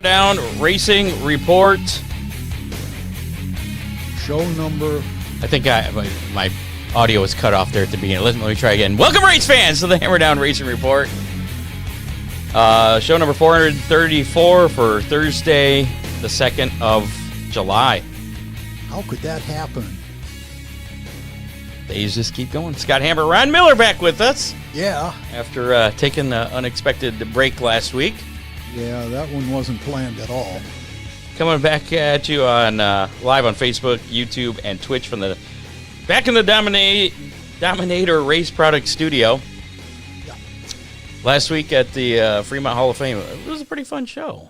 Down Racing Report. Show number. I think my audio was cut off there at the beginning. Let me try again. Welcome, race fans, to the Hammer Down Racing Report. Show number 434 for Thursday, the 2nd of July. How could that happen? Days just keep going. Scott Hammer, Ron Miller back with us. Yeah. After taking an unexpected break last week. Yeah, that one wasn't planned at all. Coming back at you on live on Facebook, YouTube, and Twitch from the back in the Dominator Race Product Studio. Yeah. Last week at the Fremont Hall of Fame, it was a pretty fun show.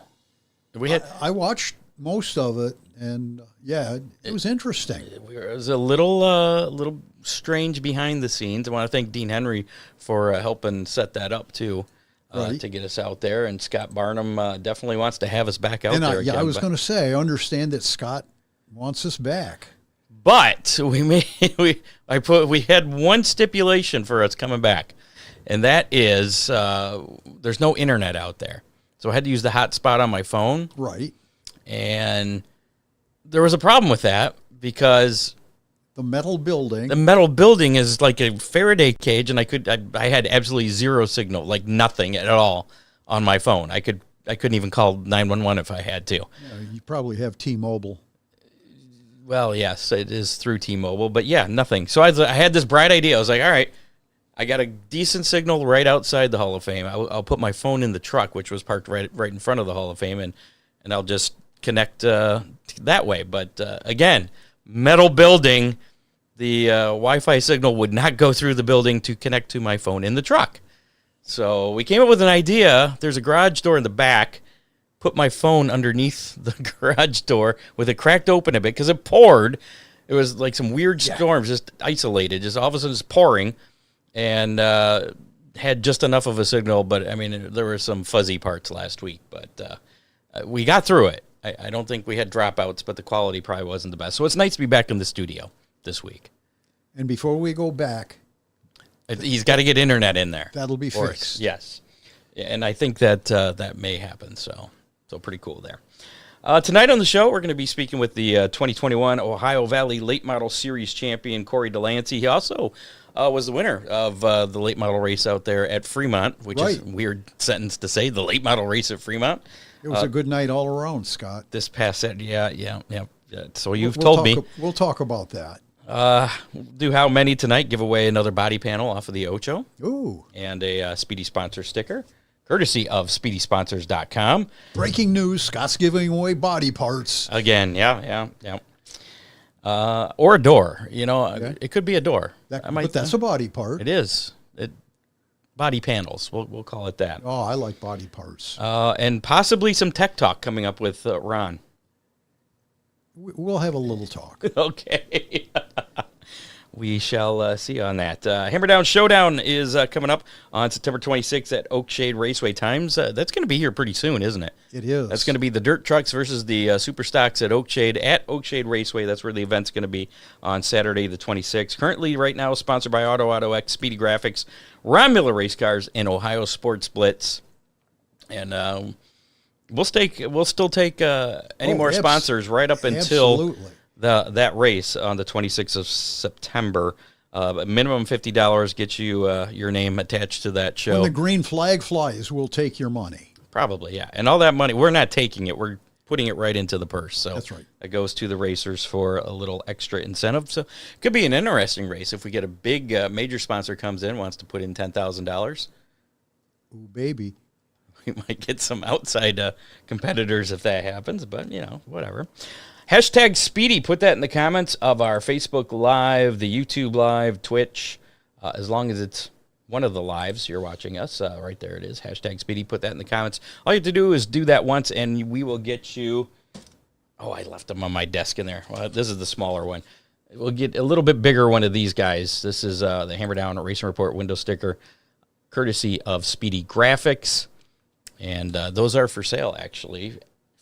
I watched most of it, and yeah, it was interesting. It was a little strange behind the scenes. I want to thank Dean Henry for helping set that up too. Right. To get us out there, and Scott Barnum definitely wants to have us back out there again. I was going to say, I understand that Scott wants us back, but we had one stipulation for us coming back, and that is there's no internet out there, so I had to use the hotspot on my phone. Right, and there was a problem with that because the metal building is like a Faraday cage, and I had absolutely zero signal, like nothing at all on my phone. I couldn't even call 911 if I had to. Yeah, you probably have T-Mobile. Well, yes, it is through T-Mobile, but yeah, nothing. So I had this bright idea. I was like, all right, I got a decent signal right outside the Hall of Fame. I'll put my phone in the truck, which was parked right in front of the Hall of Fame, and I'll just connect that way. But again, metal building, the Wi-Fi signal would not go through the building to connect to my phone in the truck. So we came up with an idea. There's a garage door in the back. Put my phone underneath the garage door with it cracked open a bit because it poured. It was like some weird storms, just isolated, just all of a sudden it's pouring, and had just enough of a signal. But I mean, there were some fuzzy parts last week, but we got through it. I don't think we had dropouts, but the quality probably wasn't the best. So it's nice to be back in the studio this week. And before we go back, he's got to get internet in there. That'll be fixed. Yes. And I think that that may happen. So pretty cool there. Tonight on the show, we're going to be speaking with the 2021 Ohio Valley Late Model Series champion, Corey DeLancey. He also was the winner of the late model race out there at Fremont, which is a weird sentence to say, the late model race at Fremont. It was a good night all around, Scott. This past Saturday, yeah. So you've told me. We'll talk about that. Do how many tonight? Give away another body panel off of the Ocho. Ooh. And a Speedy Sponsor sticker, courtesy of SpeedySponsors.com. Breaking news, Scott's giving away body parts. Again, yeah. Or a door. It could be a door. But that's a body part. It is. Body panels, we'll call it that. Oh, I like body parts. And possibly some tech talk coming up with Ron. We'll have a little talk. Okay. We shall see on that. Hammer Down Showdown is coming up on September 26th at Oakshade Raceway Times. That's going to be here pretty soon, isn't it? It is. That's going to be the dirt trucks versus the super stocks at Oakshade Raceway. That's where the event's going to be on Saturday the 26th. Currently, right now, sponsored by Auto X, Speedy Graphics, Ron Miller Race Cars, and Ohio Sports Blitz. And we'll still take any more sponsors right up until that race on the 26th of September. Minimum $50 gets you your name attached to that show. When the green flag flies, we'll take your money. Probably, yeah. And all that money, we're not taking it. We're putting it right into the purse. So that's right. It goes to the racers for a little extra incentive. So it could be an interesting race if we get a big major sponsor comes in, wants to put in $10,000. Ooh, baby. We might get some outside competitors if that happens, but, whatever. Hashtag Speedy, put that in the comments of our Facebook Live, the YouTube Live, Twitch, as long as it's one of the lives you're watching us. Right there it is, hashtag Speedy, put that in the comments. All you have to do is do that once, and we will get you... Oh, I left them on my desk in there. Well, this is the smaller one. We'll get a little bit bigger one of these guys. This is the Hammer Down Racing Report window sticker, courtesy of Speedy Graphics. And those are for sale, actually.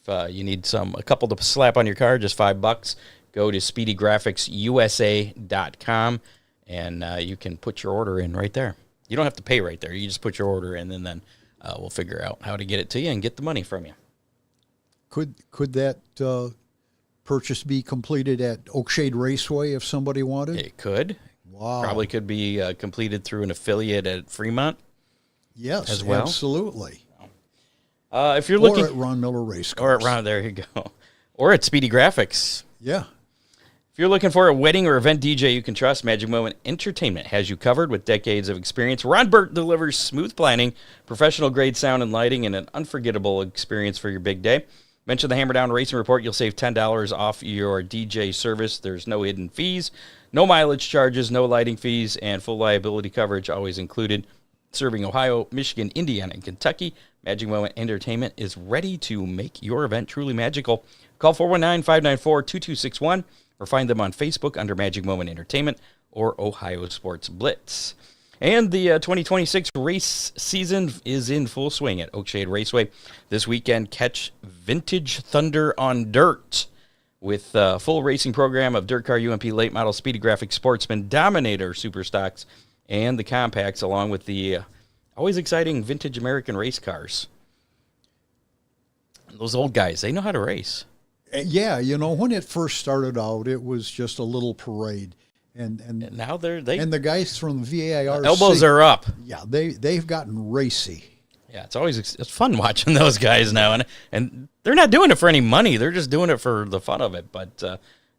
If you need a couple to slap on your car, just $5, go to SpeedyGraphicsUSA.com, and you can put your order in right there. You don't have to pay right there. You just put your order in, and then we'll figure out how to get it to you and get the money from you. Could that purchase be completed at Oakshade Raceway if somebody wanted? It could. Wow. Probably could be completed through an affiliate at Fremont. Yes, as well. Absolutely. If you're looking, or at Ron Miller Race Cars. or at Ron, there you go, or at Speedy Graphics. Yeah. If you're looking for a wedding or event DJ you can trust, Magic Moment Entertainment has you covered with decades of experience. Ron Burt delivers smooth planning, professional grade sound and lighting, and an unforgettable experience for your big day. Mention the Hammer Down Racing Report. You'll save $10 off your DJ service. There's no hidden fees, no mileage charges, no lighting fees, and full liability coverage always included. Serving Ohio, Michigan, Indiana, and Kentucky, Magic Moment Entertainment is ready to make your event truly magical. Call 419-594-2261 or find them on Facebook under Magic Moment Entertainment or Ohio Sports Blitz. And the 2026 race season is in full swing at Oakshade Raceway. This weekend, catch Vintage Thunder on Dirt with a full racing program of Dirt Car, UMP Late Model, Speedy Graphic Sportsman, Dominator Superstocks, and the Compacts, along with the always exciting Vintage American race cars. Those old guys, they know how to race. Yeah, when it first started out, it was just a little parade. And now and the guys from the VARC, elbows are up. Yeah, they've gotten racy. Yeah, it's fun watching those guys now, and they're not doing it for any money. They're just doing it for the fun of it. But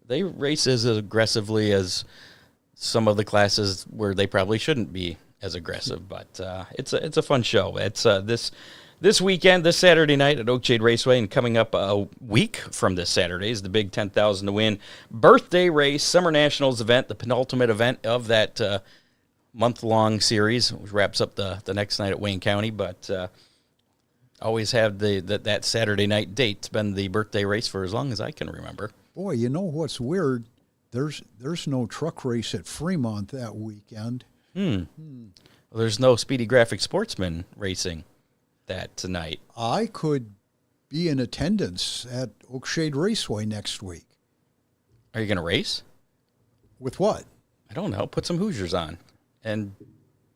they race as aggressively as some of the classes where they probably shouldn't be as aggressive. But it's a fun show. It's this weekend, this Saturday night at Oakshade Raceway, and coming up a week from this Saturday is the big 10,000 to win birthday race, Summer Nationals event, the penultimate event of that month-long series, which wraps up the next night at Wayne County. But always have that Saturday night date. It's been the birthday race for as long as I can remember. Boy, you know what's weird? There's no truck race at Fremont that weekend. Well, there's no Speedy Graphic Sportsman racing that tonight. I could be in attendance at Oakshade Raceway next week. Are you going to race? With what? I don't know. Put some Hoosiers on and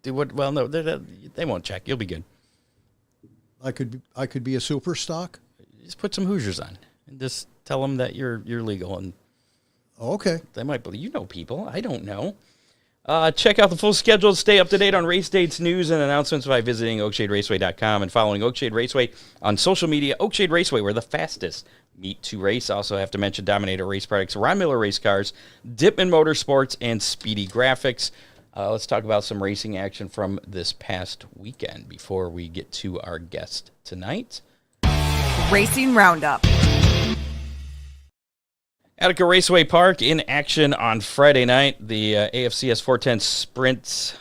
do what? Well, no, they won't check. You'll be good. I could be a super stock. Just put some Hoosiers on and just tell them that you're legal, and okay, they might believe. People. I don't know. Check out the full schedule. Stay up to date on race dates, news, and announcements by visiting OakshadeRaceway.com and following Oakshade Raceway on social media. Oakshade Raceway, we're the fastest meet to race. Also have to mention Dominator Race Products, Ron Miller Race Cars, Dipman Motorsports, and Speedy Graphics. Let's talk about some racing action from this past weekend before we get to our guest tonight. Racing Roundup. Attica Raceway Park in action on Friday night. The AFCS 410 Sprints.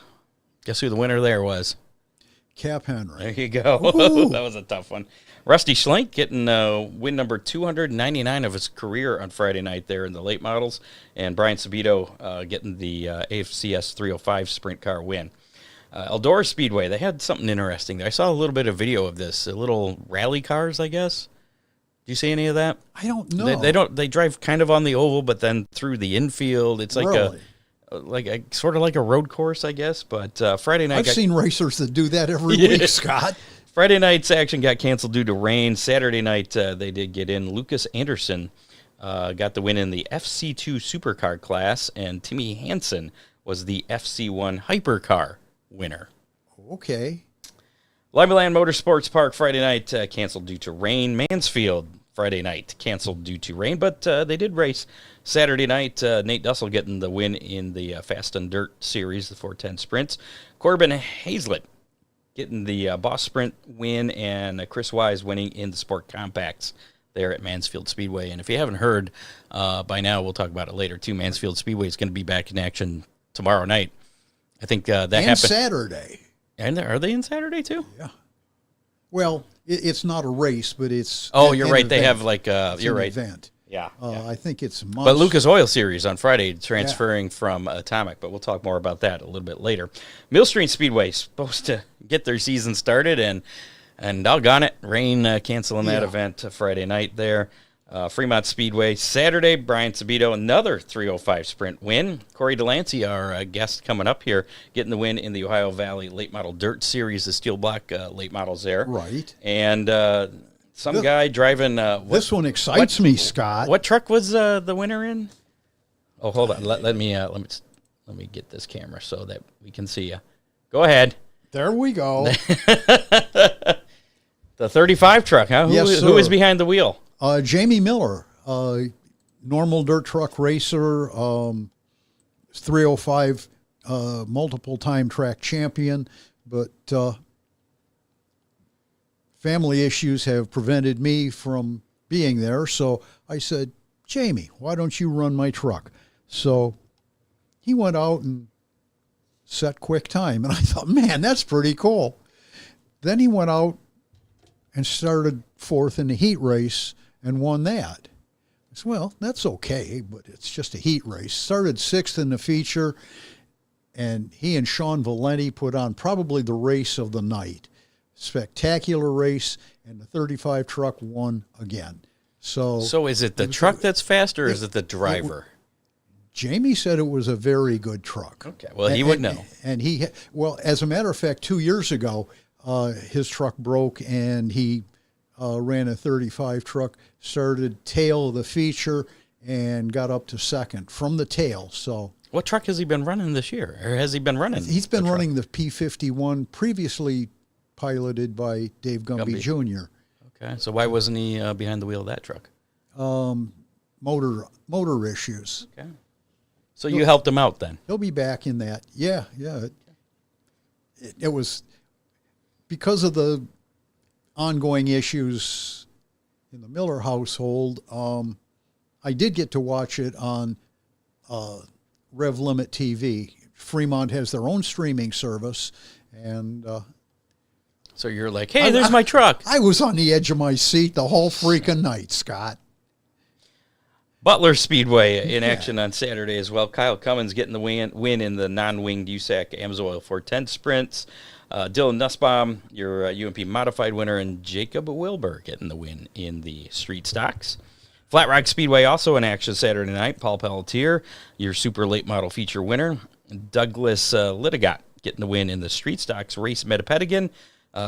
Guess who the winner there was? Cap Henry. There you go. That was a tough one. Rusty Schlenk getting win number 299 of his career on Friday night there in the late models. And Brian Sabito getting the AFCS 305 sprint car win. Eldora Speedway, they had something interesting there. I saw a little bit of video of this. Little rally cars, I guess. Do you see any of that? I don't know. They drive kind of on the oval, but then through the infield. It's like a sort of like a road course, I guess. But Friday night, I've seen racers that do that every week, Scott. Friday night's action got canceled due to rain. Saturday night they did get in. Lucas Anderson got the win in the FC2 Supercar class, and Timmy Hansen was the FC1 Hypercar winner. Okay. Limeland Motorsports Park Friday night canceled due to rain. Mansfield Friday night canceled due to rain, but they did race Saturday night. Nate Dussel getting the win in the Fast and Dirt Series, the 410 Sprints. Corbin Hazlett getting the Boss Sprint win, and Chris Wise winning in the Sport Compacts there at Mansfield Speedway. And if you haven't heard by now, we'll talk about it later too. Mansfield Speedway is going to be back in action tomorrow night. I think that happened Saturday. And are they in Saturday too? Yeah. Well, it's not a race, but it's. Oh, you're right. Event. They have like you're right. Event. Yeah, I think it's months. But Lucas Oil Series on Friday transferring from Atomic, but we'll talk more about that a little bit later. Millstream Speedway supposed to get their season started, and doggone it, rain canceling that event Friday night there. Fremont Speedway Saturday, Brian Sabito, another 305 sprint win. Corey DeLancey, our guest coming up here, getting the win in the Ohio Valley Late Model Dirt Series, the steel block late models there. Right. And some guy driving. This one excites me, Scott. What truck was the winner in? Oh, hold on. Let me get this camera so that we can see you. Go ahead. There we go. The 35 truck, huh? Yes, Who is sir. behind the wheel? Jamie Miller, normal dirt truck racer, 305 multiple-time track champion, but family issues have prevented me from being there. So I said, Jamie, why don't you run my truck? So he went out and set quick time. And I thought, man, that's pretty cool. Then he went out and started fourth in the heat race and won that. I said, well, that's okay, but it's just a heat race. Started sixth in the feature, and he and Sean Valenti put on probably the race of the night. Spectacular race, and the 35 truck won again. So is it the truck that's fast, or is it the driver? Jamie said it was a very good truck. Okay, well, he would know. And well, as a matter of fact, 2 years ago, his truck broke, and he ran a 35 truck, started tail of the feature, and got up to second from the tail. So, what truck has he been running this year, or has he been running? He's been running the P51, previously piloted by Dave Gumby Jr. Okay, so why wasn't he behind the wheel of that truck? Motor issues. Okay, so you helped him out then. He'll be back in that. Yeah. It was because of the ongoing issues in the Miller household. I did get to watch it on Rev Limit TV. Fremont has their own streaming service, and so you're like, hey, there's my truck. I was on the edge of my seat the whole freaking night, Scott. Butler Speedway in action on Saturday as well. Kyle Cummins getting the win in the non-winged USAC Amsoil 410 sprints. Dylan Nussbaum, your UMP modified winner, and Jacob Wilbur getting the win in the street stocks. Flat Rock Speedway also in action Saturday night. Paul Pelletier, your super late model feature winner. Douglas Litigat getting the win in the street stocks race. Metapedigan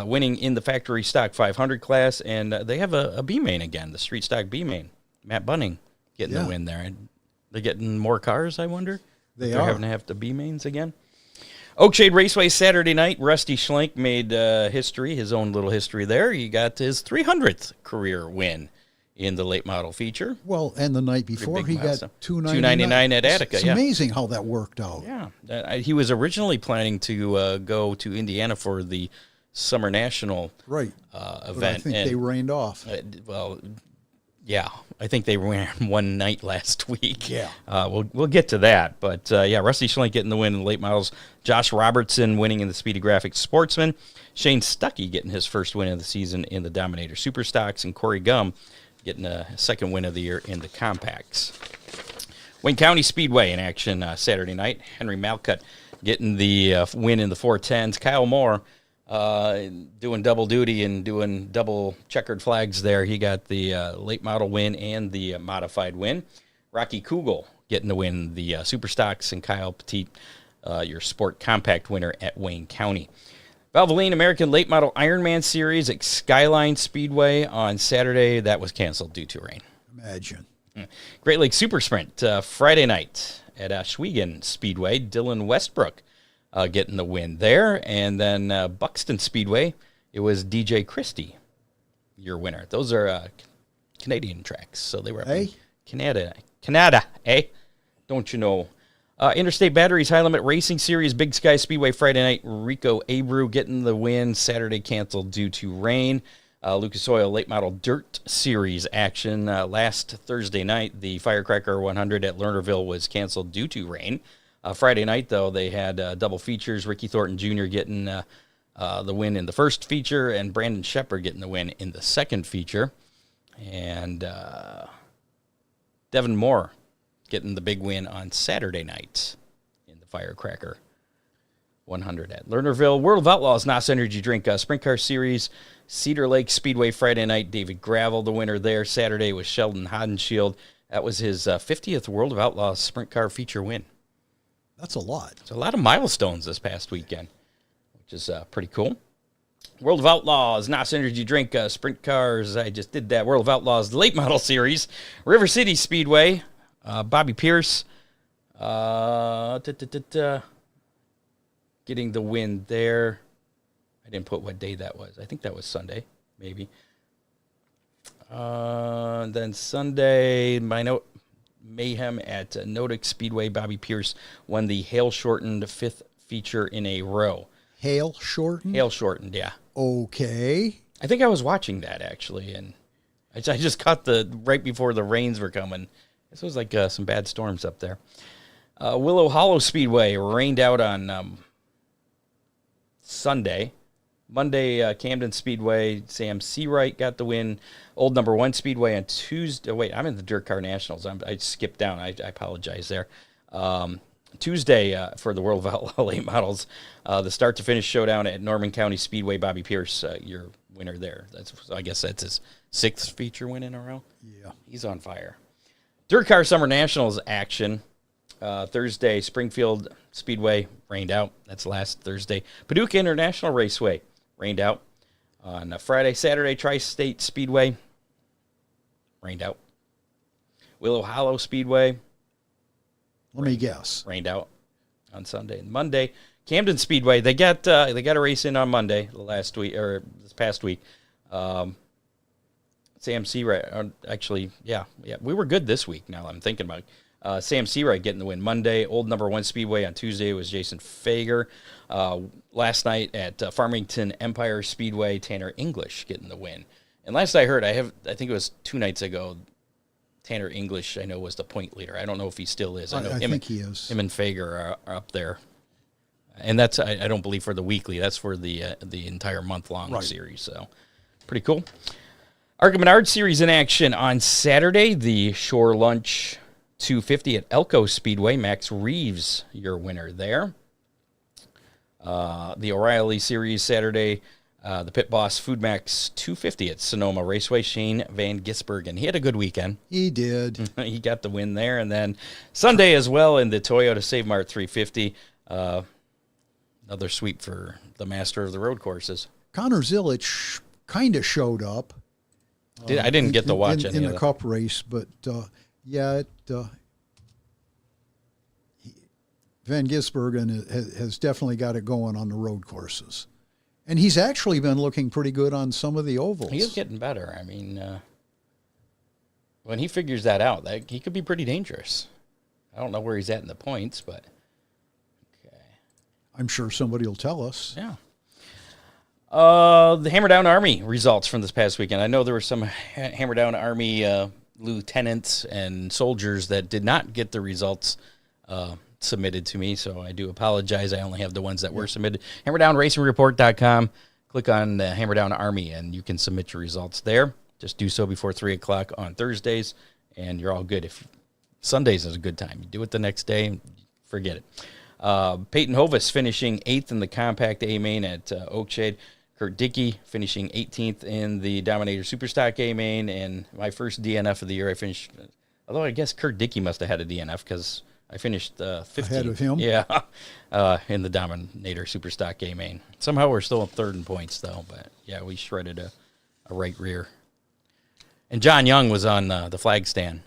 winning in the factory stock 500 class. And they have a B-main again, the street stock B-main. Matt Bunning getting the win there. And they're getting more cars, I wonder? They're having to have the B-mains again. Oakshade Raceway Saturday night. Rusty Schlenk made history, his own little history there. He got his 300th career win in the late model feature. Well, and the night before he got $299 at Attica. It's amazing how that worked out. Yeah, he was originally planning to go to Indiana for the Summer National event. But I think they rained off. Yeah, I think they ran one night last week. Yeah. We'll get to that. But, Rusty Schlenk getting the win in the late models. Josh Robertson winning in the Speedy Graphics Sportsman. Shane Stuckey getting his first win of the season in the Dominator Superstocks. And Corey Gum getting a second win of the year in the Compacts. Wayne County Speedway in action Saturday night. Henry Malcutt getting the win in the 410s. Kyle Moore doing double duty and doing double checkered flags there. He got the late model win and the modified win. Rocky Kugel getting the win, the Superstocks, and Kyle Petit, your Sport Compact winner at Wayne County. Valvoline American Late Model Ironman Series at Skyline Speedway on Saturday. That was canceled due to rain. Imagine. Great Lakes Super Sprint Friday night at Ashwegan Speedway. Dylan Westbrook getting the win there. And then Buxton Speedway, it was DJ Christie, your winner. Those are Canadian tracks, so they were up in Canada, don't you know? Interstate Batteries High Limit Racing Series Big Sky Speedway Friday night. Rico Abreu getting the win. Saturday canceled due to rain. Lucas Oil Late Model Dirt Series action last Thursday night. The Firecracker 100 at Lernerville was canceled due to rain. Friday night, though, they had double features. Ricky Thornton Jr. getting the win in the first feature, and Brandon Shepard getting the win in the second feature. And Devin Moore getting the big win on Saturday night in the Firecracker 100 at Lernerville. World of Outlaws NOS Energy Drink Sprint Car Series Cedar Lake Speedway Friday night. David Gravel, the winner there. Saturday was Sheldon Hodenshield. That was his 50th World of Outlaws Sprint Car feature win. That's a lot. It's a lot of milestones this past weekend, which is pretty cool. World of Outlaws, NOS Energy Drink, Sprint Cars. I just did that. World of Outlaws, the Late Model Series. River City Speedway, Bobby Pierce. Getting the win there. I didn't put what day that was. I think that was Sunday, maybe. Then Sunday, Mayhem at Nodick Speedway. Bobby Pierce won the hail-shortened 5th feature in a row. Hail-shortened? Hail-shortened, yeah. Okay. I think I was watching that, actually, and I just caught right before the rains were coming. This was like some bad storms up there. Willow Hollow Speedway rained out on Sunday. Monday, Camden Speedway, Sam Seawright got the win. Old Number 1 Speedway on Tuesday. Wait, I'm in the Dirt Car Nationals. I skipped down. I apologize there. Tuesday for the World of Outlaw Late Models, the start-to-finish showdown at Norman County Speedway. Bobby Pierce, your winner there. I guess that's his 6th feature win in a row. Yeah. He's on fire. Dirt Car Summer Nationals action. Thursday, Springfield Speedway rained out. That's last Thursday. Paducah International Raceway rained out. On Friday, Saturday, Tri-State Speedway rained out. Willow Hollow Speedway. Let me guess. Rained out on Sunday and Monday. Camden Speedway, they got a race in on Monday this past week. Sam Seawright, actually, yeah, we were good this week. Now I'm thinking about it. Sam Seawright getting the win Monday. Old Number 1 Speedway on Tuesday was Jason Fager. Last night at Farmington Empire Speedway, Tanner English getting the win. And last I heard, I think it was 2 nights ago, Tanner English, I know, was the point leader. I don't know if he still is. I think he is. Him and Fager are up there. And that's, I don't believe, for the weekly. That's for the entire month-long series. So, pretty cool. Arkham Menard Series in action on Saturday. The Shore Lunch 250 at Elko Speedway. Max Reeves, your winner there. The O'Reilly Series Saturday. The Pit Boss Food Max 250 at Sonoma Raceway. Shane Van Gisbergen. He had a good weekend. He did. He got the win there. And then Sunday as well in the Toyota Save Mart 350. Another sweep for the master of the road courses. Connor Zilich kind of showed up. I didn't get to watch any in of the Cup race, but Van Gisbergen has definitely got it going on the road courses. And he's actually been looking pretty good on some of the ovals. He is getting better. I mean, when he figures that out, he could be pretty dangerous. I don't know where he's at in the points, but okay. I'm sure somebody will tell us. Yeah. The Hammerdown Army results from this past weekend. I know there were some Hammerdown Army lieutenants and soldiers that did not get the results submitted to me, so I do apologize. I only have the ones that were submitted. HammerdownRacingReport.com. Click on the Hammerdown Army, and you can submit your results there. Just do so before 3 o'clock on Thursdays, and you're all good. If Sundays is a good time. You do it the next day, forget it. Peyton Hovis finishing 8th in the Compact A-Main at Oakshade. Kurt Dickey finishing 18th in the Dominator Superstock A-Main, and my first DNF of the year I finished, although I guess Kurt Dickey must have had a DNF because I finished 15th. Ahead of him? Yeah, in the Dominator Superstock A-Main. Somehow we're still 3rd in points, though, but yeah, we shredded a right rear. And John Young was on the flag stand.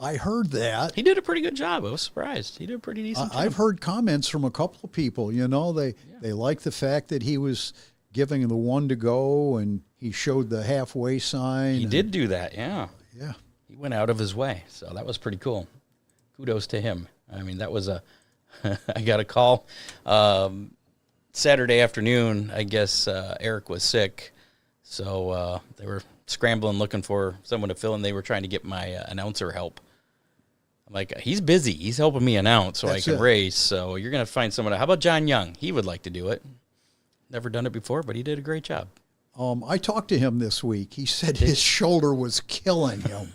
I heard that. He did a pretty good job. I was surprised. He did a pretty decent job. I've heard comments from a couple of people. They like the fact that he was giving the 1 to go, and he showed the halfway sign. He did do that, yeah. Yeah. He went out of his way, so that was pretty cool. Kudos to him. I mean, that was I got a call Saturday afternoon. I guess Eric was sick, so they were scrambling looking for someone to fill in. They were trying to get my announcer help. I'm like, he's busy. He's helping me announce so I can race, so you're going to find someone. How about John Young? He would like to do it. Never done it before, but he did a great job. I talked to him this week. He said his shoulder was killing him.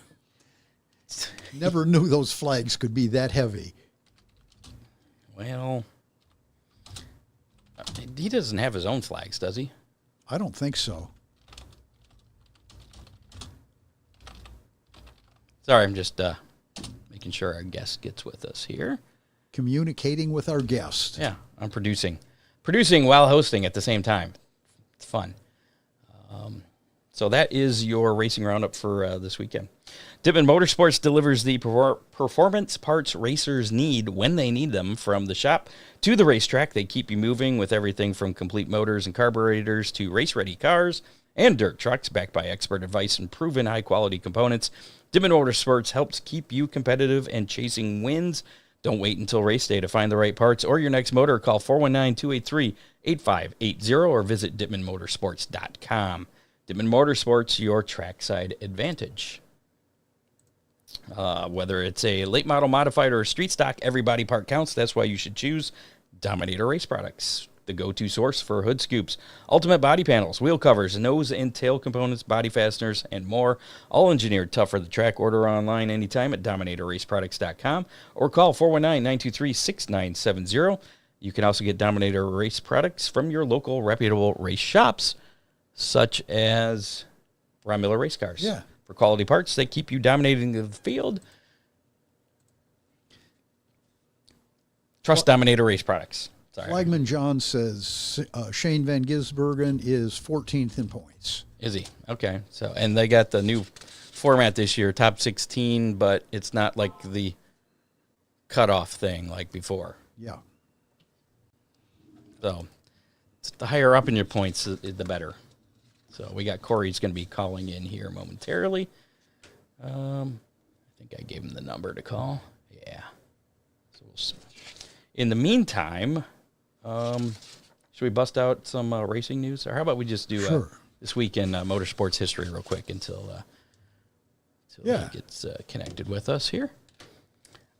Never knew those flags could be that heavy. Well, he doesn't have his own flags, does he? I don't think so. Sorry, I'm just making sure our guest gets with us here. Communicating with our guest. Yeah, I'm producing while hosting at the same time. It's fun. So that is your racing roundup for this weekend. Dippin' Motorsports delivers the performance parts racers need when they need them. From the shop to the racetrack, they keep you moving with everything from complete motors and carburetors to race-ready cars and dirt trucks backed by expert advice and proven high-quality components. Dippin' Motorsports helps keep you competitive and chasing wins. Don't wait until race day to find the right parts or your next motor. Call 419-283-8580 or visit DippinMotorsports.com. Dippin' Motorsports, your trackside advantage. Whether it's a late model modified or a street stock, every body part counts. That's why you should choose Dominator Race Products, the go-to source for hood scoops, ultimate body panels, wheel covers, nose and tail components, body fasteners, and more. All engineered tough for the track. Order online anytime at DominatorRaceProducts.com or call 419-923-6970. You can also get Dominator Race Products from your local reputable race shops, such as Ron Miller Race Cars. Yeah. For quality parts, they keep you dominating the field. Trust Dominator Race Products. Sorry. Flagman John says Shane Van Gisbergen is 14th in points. Is he? Okay. So, and they got the new format this year, top 16, but it's not like the cutoff thing like before. Yeah. So, the higher up in your points, the better. So we got Corey's going to be calling in here momentarily. I think I gave him the number to call. Yeah. So in the meantime, should we bust out some racing news? Or how about we just do this week in motorsports history real quick until he gets connected with us here.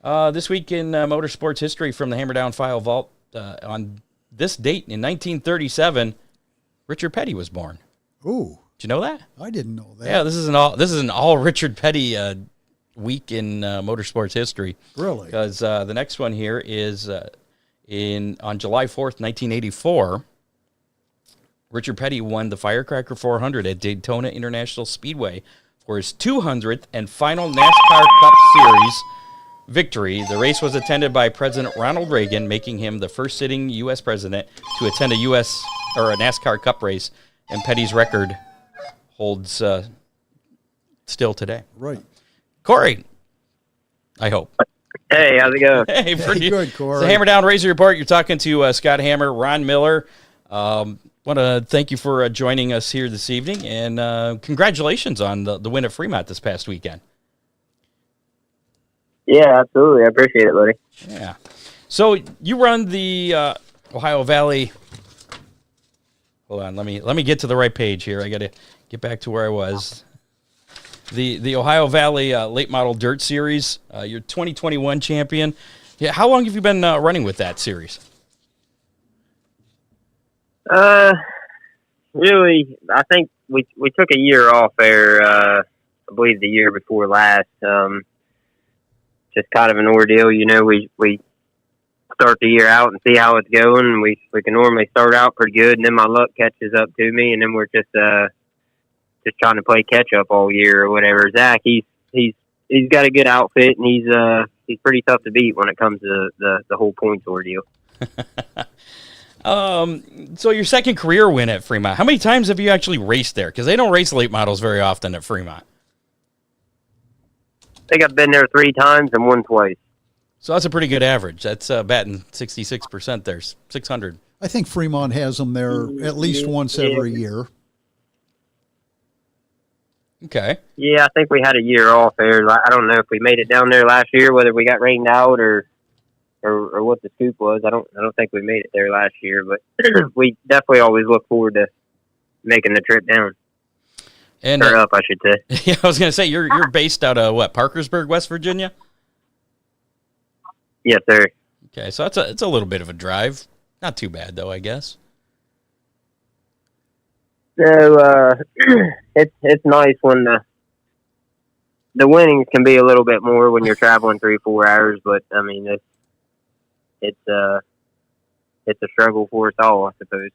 This week in motorsports history from the Hammer Down File Vault, on this date in 1937, Richard Petty was born. Ooh. Did you know that? I didn't know that. Yeah, this is an all Richard Petty week in motorsports history. Really? Because the next one here is on July 4th, 1984, Richard Petty won the Firecracker 400 at Daytona International Speedway for his 200th and final NASCAR Cup Series victory. The race was attended by President Ronald Reagan, making him the first sitting U.S. president to attend a NASCAR Cup race. And Petty's record holds still today. Right. Corey, I hope. Hey, how's it going? Hey, pretty good, Corey. It's the Hammer Down Razor Report. You're talking to Scott Hammer, Ron Miller. Want to thank you for joining us here this evening, and congratulations on the win at Fremont this past weekend. Yeah, absolutely. I appreciate it, buddy. Yeah. So you run the Ohio Valley. Hold on, let me get to the right page here. I got to get back to where I was. The Ohio Valley Late Model Dirt Series. You're 2021 champion. Yeah, how long have you been running with that series? Really, I think we took a year off there. I believe the year before last. Just kind of an ordeal, you know. We start the year out and see how it's going. We can normally start out pretty good, and then my luck catches up to me, and then we're just trying to play catch up all year or whatever. Zach, he's got a good outfit, and he's pretty tough to beat when it comes to the whole points ordeal. So your second career win at Fremont. How many times have you actually raced there? Because they don't race late models very often at Fremont. I think I've been there 3 times and won twice. So that's a pretty good average. That's batting 66% there, 600. I think Fremont has them there at least once every year. Okay. Yeah, I think we had a year off there. I don't know if we made it down there last year, whether we got rained out or what the scoop was. I don't think we made it there last year, but we definitely always look forward to making the trip down. And or up, I should say. Yeah, I was going to say you're based out of what, Parkersburg, West Virginia? Yes, sir. Okay, so it's a little bit of a drive. Not too bad though, I guess. So it's nice when the winnings can be a little bit more when you're traveling 3-4 hours, but I mean it's a struggle for us all, I suppose.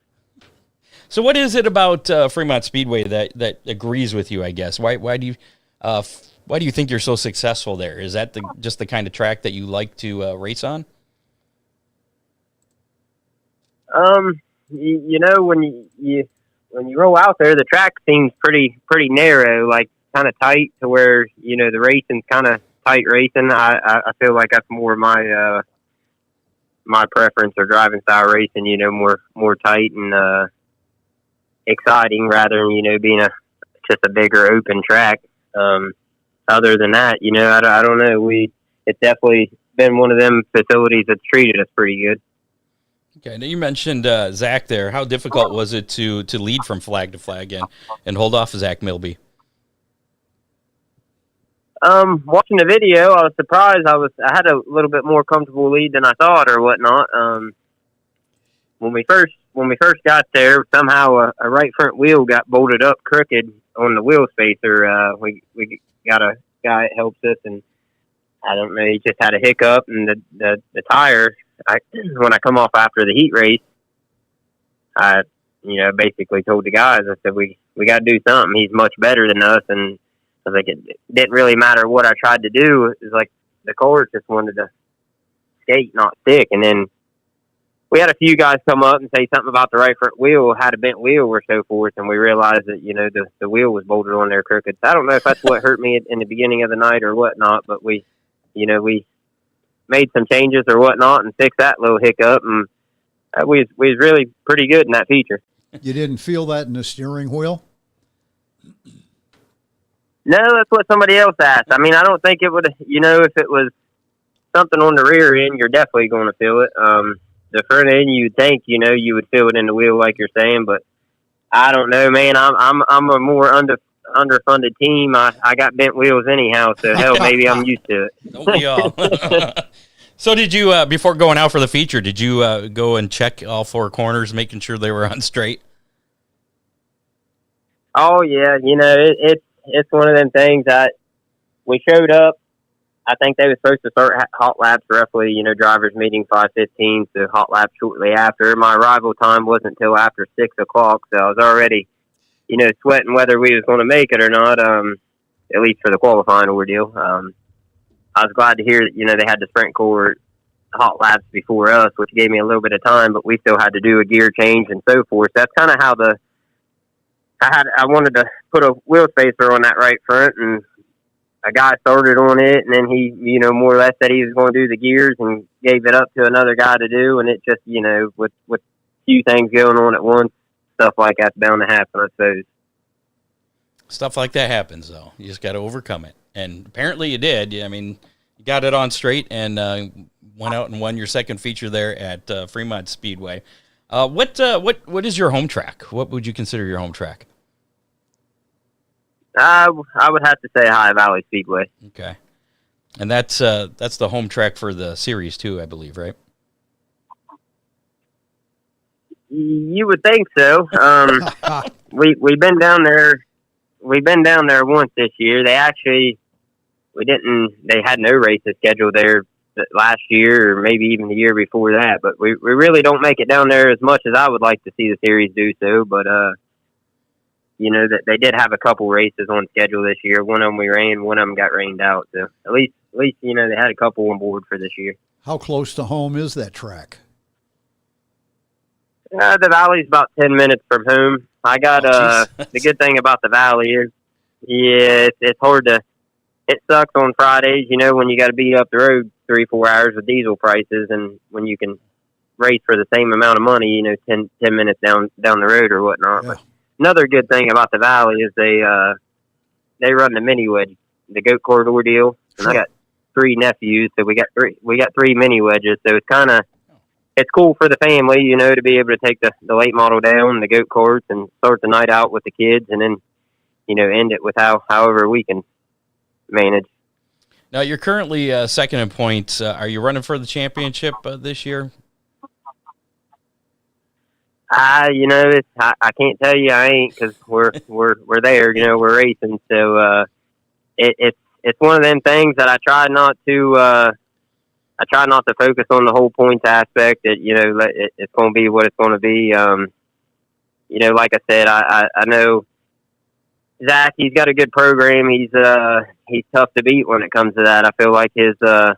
So what is it about Fremont Speedway that agrees with you, I guess? Why do you think you're so successful there? Is that just the kind of track that you like to race on? You know, when when you roll out there, the track seems pretty narrow, like kind of tight to where, you know, the racing's kind of tight racing. I feel like that's more my my preference or driving style racing, you know, more tight and exciting rather than, you know, being just a bigger open track. Other than that, you know, I don't know. It's definitely been one of them facilities that's treated us pretty good. Okay, now you mentioned Zach there. How difficult was it to lead from flag to flag and hold off Zach Milby? Watching the video, I was surprised. I had a little bit more comfortable lead than I thought or whatnot. When we first got there, somehow a right front wheel got bolted up crooked on the wheel spacer. We got a guy that helps us, and I don't know, he just had a hiccup, and the tire. When I come off after the heat race, I, you know, basically told the guys, I said, we got to do something. He's much better than us, and I was like, it didn't really matter what I tried to do. It was like the car just wanted to skate, not stick. And then we had a few guys come up and say something about the right front wheel had a bent wheel or so forth, and we realized that, you know, the wheel was bolted on there crooked. I don't know if that's what hurt me in the beginning of the night or whatnot, but we made some changes or whatnot and fixed that little hiccup, and we was really pretty good in that feature. You didn't feel that in the steering wheel? No, that's what somebody else asked. I mean, I don't think it would, you know, if it was something on the rear end, you're definitely going to feel it. The front end, you'd think, you know, you would feel it in the wheel like you're saying, but I don't know, man. I'm a more underfunded team. I got bent wheels anyhow, so hell, maybe I'm used to it. Don't we all? So did you, before going out for the feature, did you go and check all four corners, making sure they were on straight? Oh yeah, you know, it's one of them things that we showed up. I think they were supposed to start hot laps roughly, you know, drivers meeting 5:15, so hot laps shortly after. My arrival time wasn't until after 6 o'clock, so I was already, you know, sweating whether we was going to make it or not, at least for the qualifying ordeal. I was glad to hear that, you know, they had the sprint core hot laps before us, which gave me a little bit of time, but we still had to do a gear change and so forth. That's kind of how I wanted to put a wheel spacer on that right front, and a guy started on it, and then he, you know, more or less said he was going to do the gears and gave it up to another guy to do, and it just, you know, with few things going on at once, stuff like that's bound to happen, I suppose. Stuff like that happens, though. You just got to overcome it. And apparently you did. I mean, you got it on straight and went out and won your second feature there at Fremont Speedway. What is your home track? What would you consider your home track? I would have to say High Valley Speedway. Okay. And that's the home track for the series too, I believe, right? You would think so. We've been down there. We've been down there once this year. They had no races scheduled there last year or maybe even the year before that, but we really don't make it down there as much as I would like to see the series do so. But, you know, that they did have a couple races on schedule this year. One of them we ran, one of them got rained out. So at least, you know, they had a couple on board for this year. How close to home is that track? The Valley's about 10 minutes from home. I got, the good thing about the Valley is, yeah, it's hard to, it sucks on Fridays, you know, when you got to beat up the road 3-4 hours with diesel prices, and when you can race for the same amount of money, you know, 10 minutes down the road or whatnot. Yeah. But another good thing about the Valley is they run the mini wedge, the goat corridor deal. And I got 3 nephews, so we got 3 mini wedges. So it's cool for the family, you know, to be able to take the late model down, the goat carts, and start the night out with the kids, and then, you know, end it with however we can manage. Now, you're currently second in points. Are you running for the championship this year? You know, I can't tell you I ain't, because we're there. You know, we're racing. So it's one of them things that I try not to focus on the whole points aspect. That, you know, it's going to be what it's going to be. You know, like I said, I know Zach. He's got a good program. He's tough to beat when it comes to that. I feel like his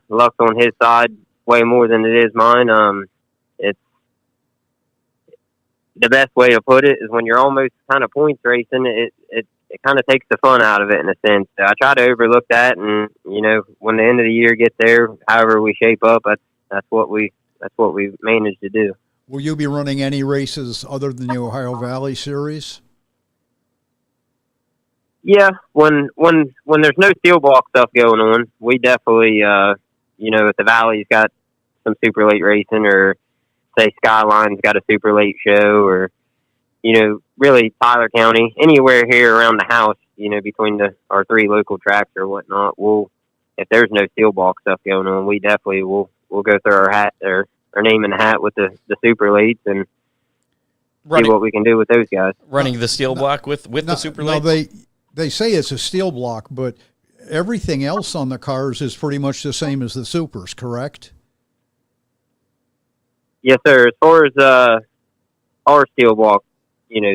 luck's on his side way more than it is mine. the best way to put it is when you're almost kind of points racing, it kind of takes the fun out of it in a sense. So I try to overlook that, and when the end of the year gets there, however we shape up, that's what we managed to do. Will you be running any races other than the Ohio Valley Series? Yeah, when there's no steel block stuff going on, we definitely, if the Valley's got some super late racing, or say Skyline's got a super late show, or really Tyler County, anywhere here around the house, between our 3 local tracks or whatnot, if there's no steel block stuff going on, we definitely will go through our name in the hat with the super lates and see what we can do with those guys. Running the steel block with the super lates? They say it's a steel block, but everything else on the cars is pretty much the same as the supers, correct? Yes, sir. As far as our steel block,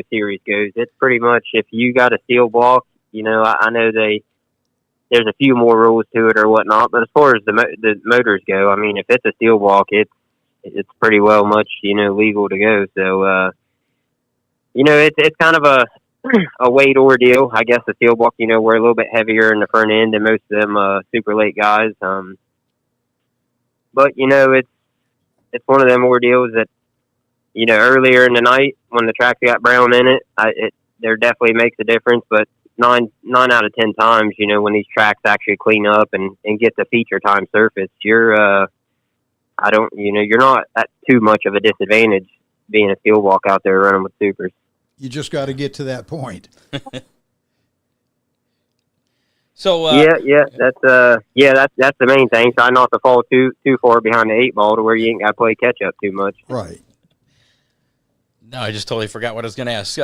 series goes, it's pretty much if you got a steel block, I know there's a few more rules to it or whatnot, but as far as the motors go, I mean, if it's a steel block, it's pretty well much legal to go. So it's kind of a weight ordeal, I guess. The steel block, we're a little bit heavier in the front end than most of them super late guys. But it's one of them ordeals that earlier in the night when the track's got brown in it, there definitely makes a difference. But nine out of 10 times, when these tracks actually clean up and get the feature time surface, you're not at too much of a disadvantage being a steel block out there running with supers. You just got to get to that point. So that's the main thing. Try not to fall too far behind the 8 ball to where you ain't got to play catch up too much. Right. No, I just totally forgot what I was going to ask.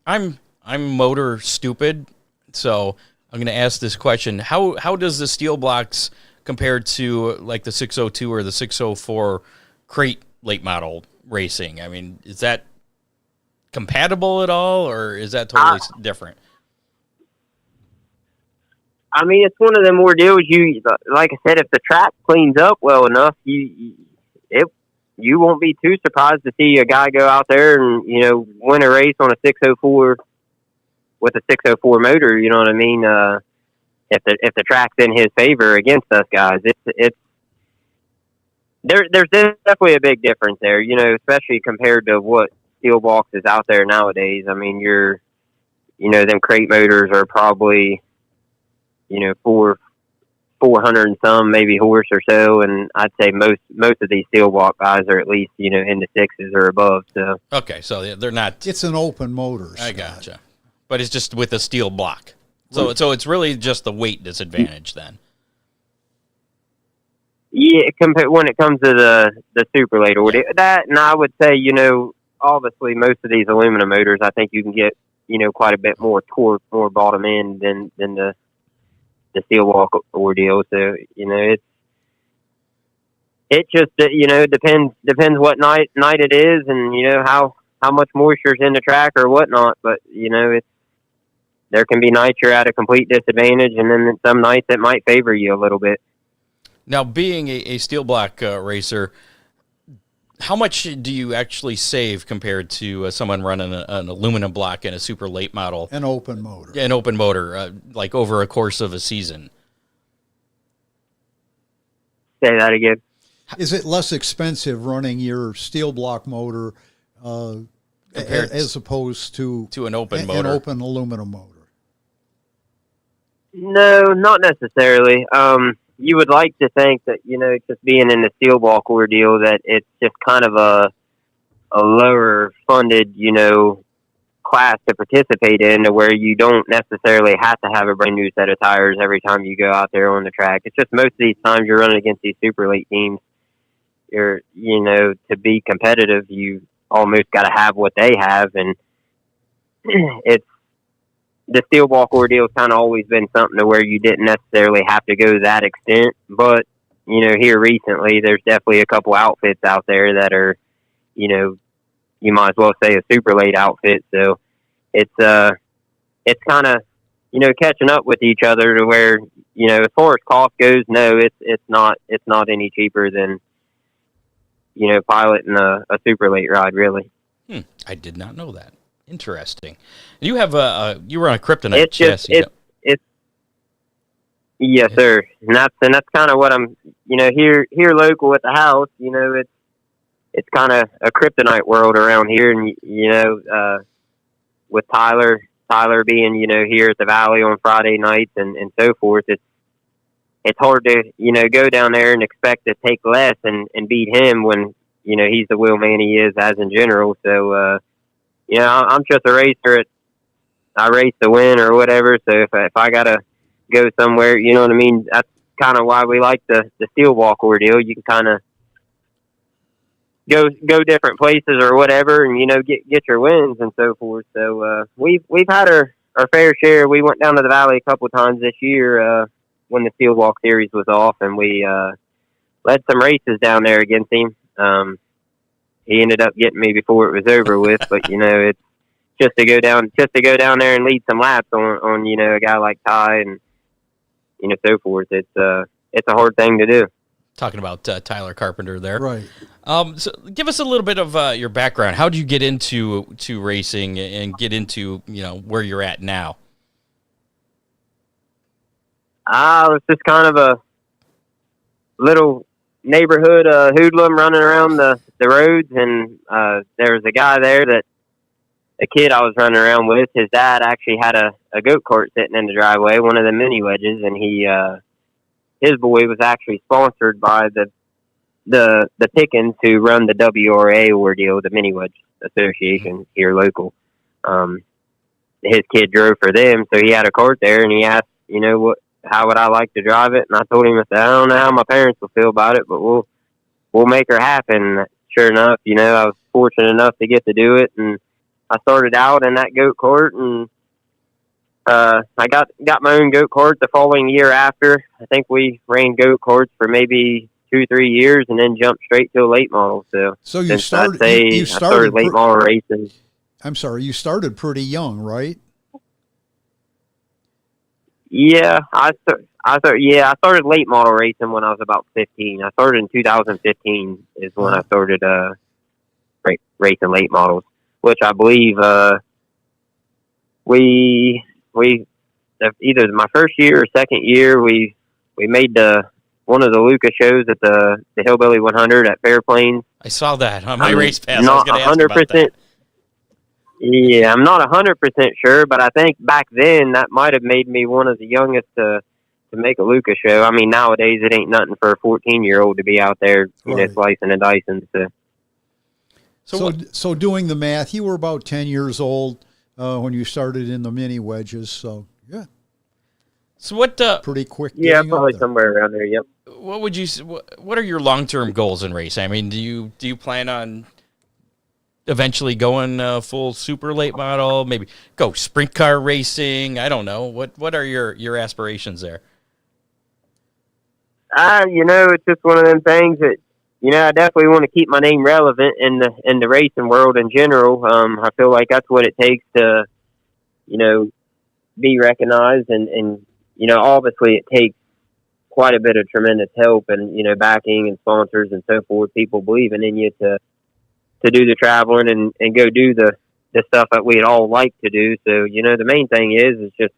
I'm motor stupid, so I'm going to ask this question: How does the steel blocks compare to like the 602 or the 604 crate late model racing? I mean, is that compatible at all, or is that totally different? I mean, it's one of them ordeals. Like I said, if the track cleans up well enough, you won't be too surprised to see a guy go out there and win a race on a 604 with a 604 motor. You know what I mean? If the track's in his favor against us guys, there's definitely a big difference there. Especially compared to what steel blocks is out there nowadays. I mean, them crate motors are probably 400 and some, maybe horse or so, and I'd say most of these steel block guys are at least in the 6s or above. So okay, so they're not. It's an open motor. I gotcha, but it's just with a steel block. So it's really just the weight disadvantage then. Yeah, when it comes to the super late order, that, and I would say obviously most of these aluminum motors, I think you can get quite a bit more torque, more bottom end than the steel block ordeal. So it just depends what night it is, and how much moisture's in the track or whatnot. But there can be nights you're at a complete disadvantage, and then some nights it might favor you a little bit. Now, being a steel block racer, how much do you actually save compared to someone running an aluminum block in a super late model? An open motor. An open motor, like over a course of a season. Say that again. Is it less expensive running your steel block motor as opposed to an open motor? An open aluminum motor? No, not necessarily. You would like to think that, just being in the steel block ordeal, that it's just kind of a lower funded, class to participate in, to where you don't necessarily have to have a brand new set of tires every time you go out there on the track. It's just most of these times you're running against these super late teams, you're, to be competitive, you almost got to have what they have. And the steel block ordeal has kind of always been something to where you didn't necessarily have to go to that extent. But, here recently, there's definitely a couple outfits out there that are, you might as well say a super late outfit. So it's kind of, catching up with each other to where, as far as cost goes, no, it's not any cheaper than, piloting a super late ride, really. I did not know that. Interesting. You have you were on a kryptonite It's just, chassis. yes, sir. And that's kind of what I'm, here local at the house, it's kind of a kryptonite world around here. And, with Tyler being, here at the Valley on Friday nights and so forth, it's hard to, go down there and expect to take less and beat him when, he's the wheelman he is as in general. So, I'm just a racer. I race to win or whatever. So if I got to go somewhere, you know what I mean? That's kind of why we like the steel walk ordeal. You can kind of go different places or whatever and, get your wins and so forth. So, we've had our fair share. We went down to the Valley a couple of times this year, when the steel walk series was off, and we, led some races down there against him. He ended up getting me before it was over with, but it's just to go down there and lead some laps on a guy like Ty and so forth. It's a hard thing to do. Talking about Tyler Carpenter there, Right. So give us a little bit of your background. How did you get into racing and get into where you're at now? I was just kind of a little neighborhood hoodlum running around the roads, and there was a guy there a kid I was running around with. His dad actually had a goat cart sitting in the driveway, one of the mini wedges, and his boy was actually sponsored by the Pickens, who run the WRA ordeal, the Mini Wedge Association here local. His kid drove for them, so he had a cart there, and he asked, how would I like to drive it? And I told him, I don't know how my parents will feel about it, but we'll make her happen. Sure enough, I was fortunate enough to get to do it, and I started out in that goat cart, and I got my own goat cart the following year after. I think we ran goat karts for maybe 2-3 years, and then jumped straight to a late model. So you started. I started late model racing. I'm sorry, you started pretty young, right? Yeah, I started late model racing when I was about 15. I started in 2015 is when I started racing late models, which I believe we either my first year or second year we made one of the Lucas shows at the Hillbilly 100 at Fairplains. I saw that on my race pass. Not I was going to ask about that. Yeah, I'm not 100% sure, but I think back then that might have made me one of the youngest to make a Lucas show. I mean, nowadays it ain't nothing for a 14-year-old to be out there, slicing and dicing. So doing the math, you were about 10 years old when you started in the mini wedges. So yeah. So what? Pretty quick. Yeah, probably somewhere around there. Yep. What would you? What are your long-term goals in racing? I mean, do you plan on eventually going full super late model? Maybe go sprint car racing? I don't know. What are your aspirations there? It's just one of them things that I definitely want to keep my name relevant in the racing world in general. I feel like that's what it takes to be recognized, and obviously it takes quite a bit of tremendous help and backing and sponsors and so forth, people believing in you to do the traveling and go do the stuff that we'd all like to do. So the main thing is just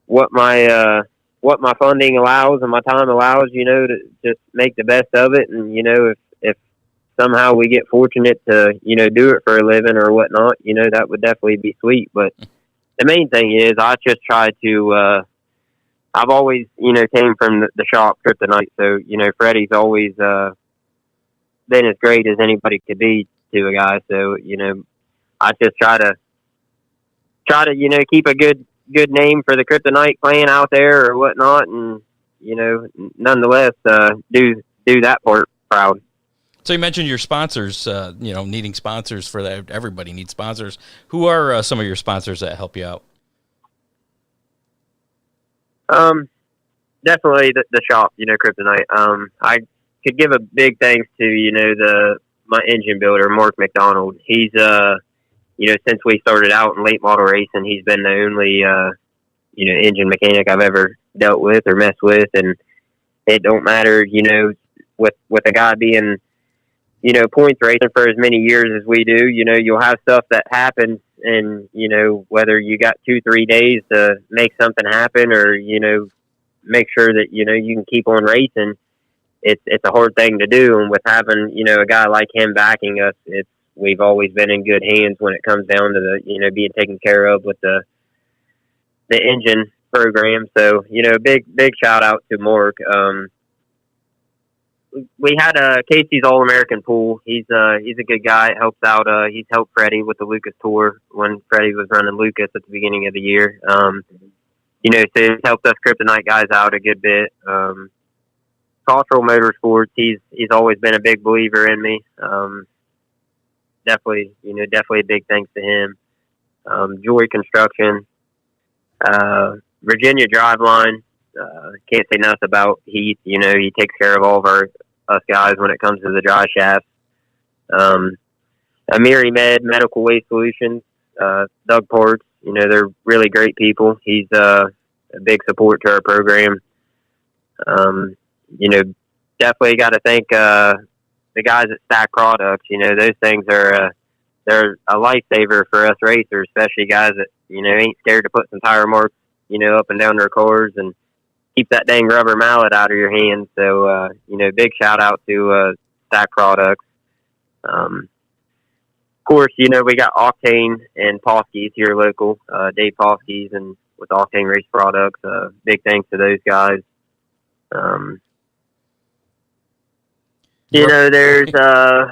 what my funding allows and my time allows, to just make the best of it. And if somehow we get fortunate to do it for a living or whatnot, that would definitely be sweet. But the main thing is I just try to I've always came from the shop Kryptonite, so Freddie's always been as great as anybody could be to a guy. So I just try to keep a good name for the Kryptonite clan out there or whatnot, and nonetheless do that part proud. So you mentioned your sponsors, needing sponsors for that. Everybody needs sponsors. Who are some of your sponsors that help you out? Definitely the shop, Kryptonite. I could give a big thanks to, my engine builder, Mark McDonald. He's, since we started out in late model racing, he's been the only, engine mechanic I've ever dealt with or messed with. And it don't matter, with a guy being points racing for as many years as we do, you'll have stuff that happens, and, whether you got 2-3 days to make something happen or, make sure that, you can keep on racing, it's a hard thing to do. And with having, a guy like him backing us, we've always been in good hands when it comes down to the, being taken care of with the engine program. So, big shout out to Mark. We had Casey's All-American pool. He's a good guy. Helps out. He's helped Freddie with the Lucas Tour when Freddie was running Lucas at the beginning of the year. So he's helped us Kryptonite guys out a good bit. Cultural Motorsports. He's always been a big believer in me. Definitely a big thanks to him. Joy Construction, Virginia Driveline. Can't say enough about Heath. He takes care of all of us guys when it comes to the dry shafts. Amiri Medical Waste Solutions, Doug Parts. They're really great people. He's a big support to our program. Definitely got to thank the guys at Stack Products. Those things are they're a lifesaver for us racers, especially guys that ain't scared to put some tire marks up and down their cars and keep that dang rubber mallet out of your hands. So, big shout out to Stack Products. Of course, we got Octane and Poskies here local, Dave Poskies, and with Octane Race Products. Big thanks to those guys. There's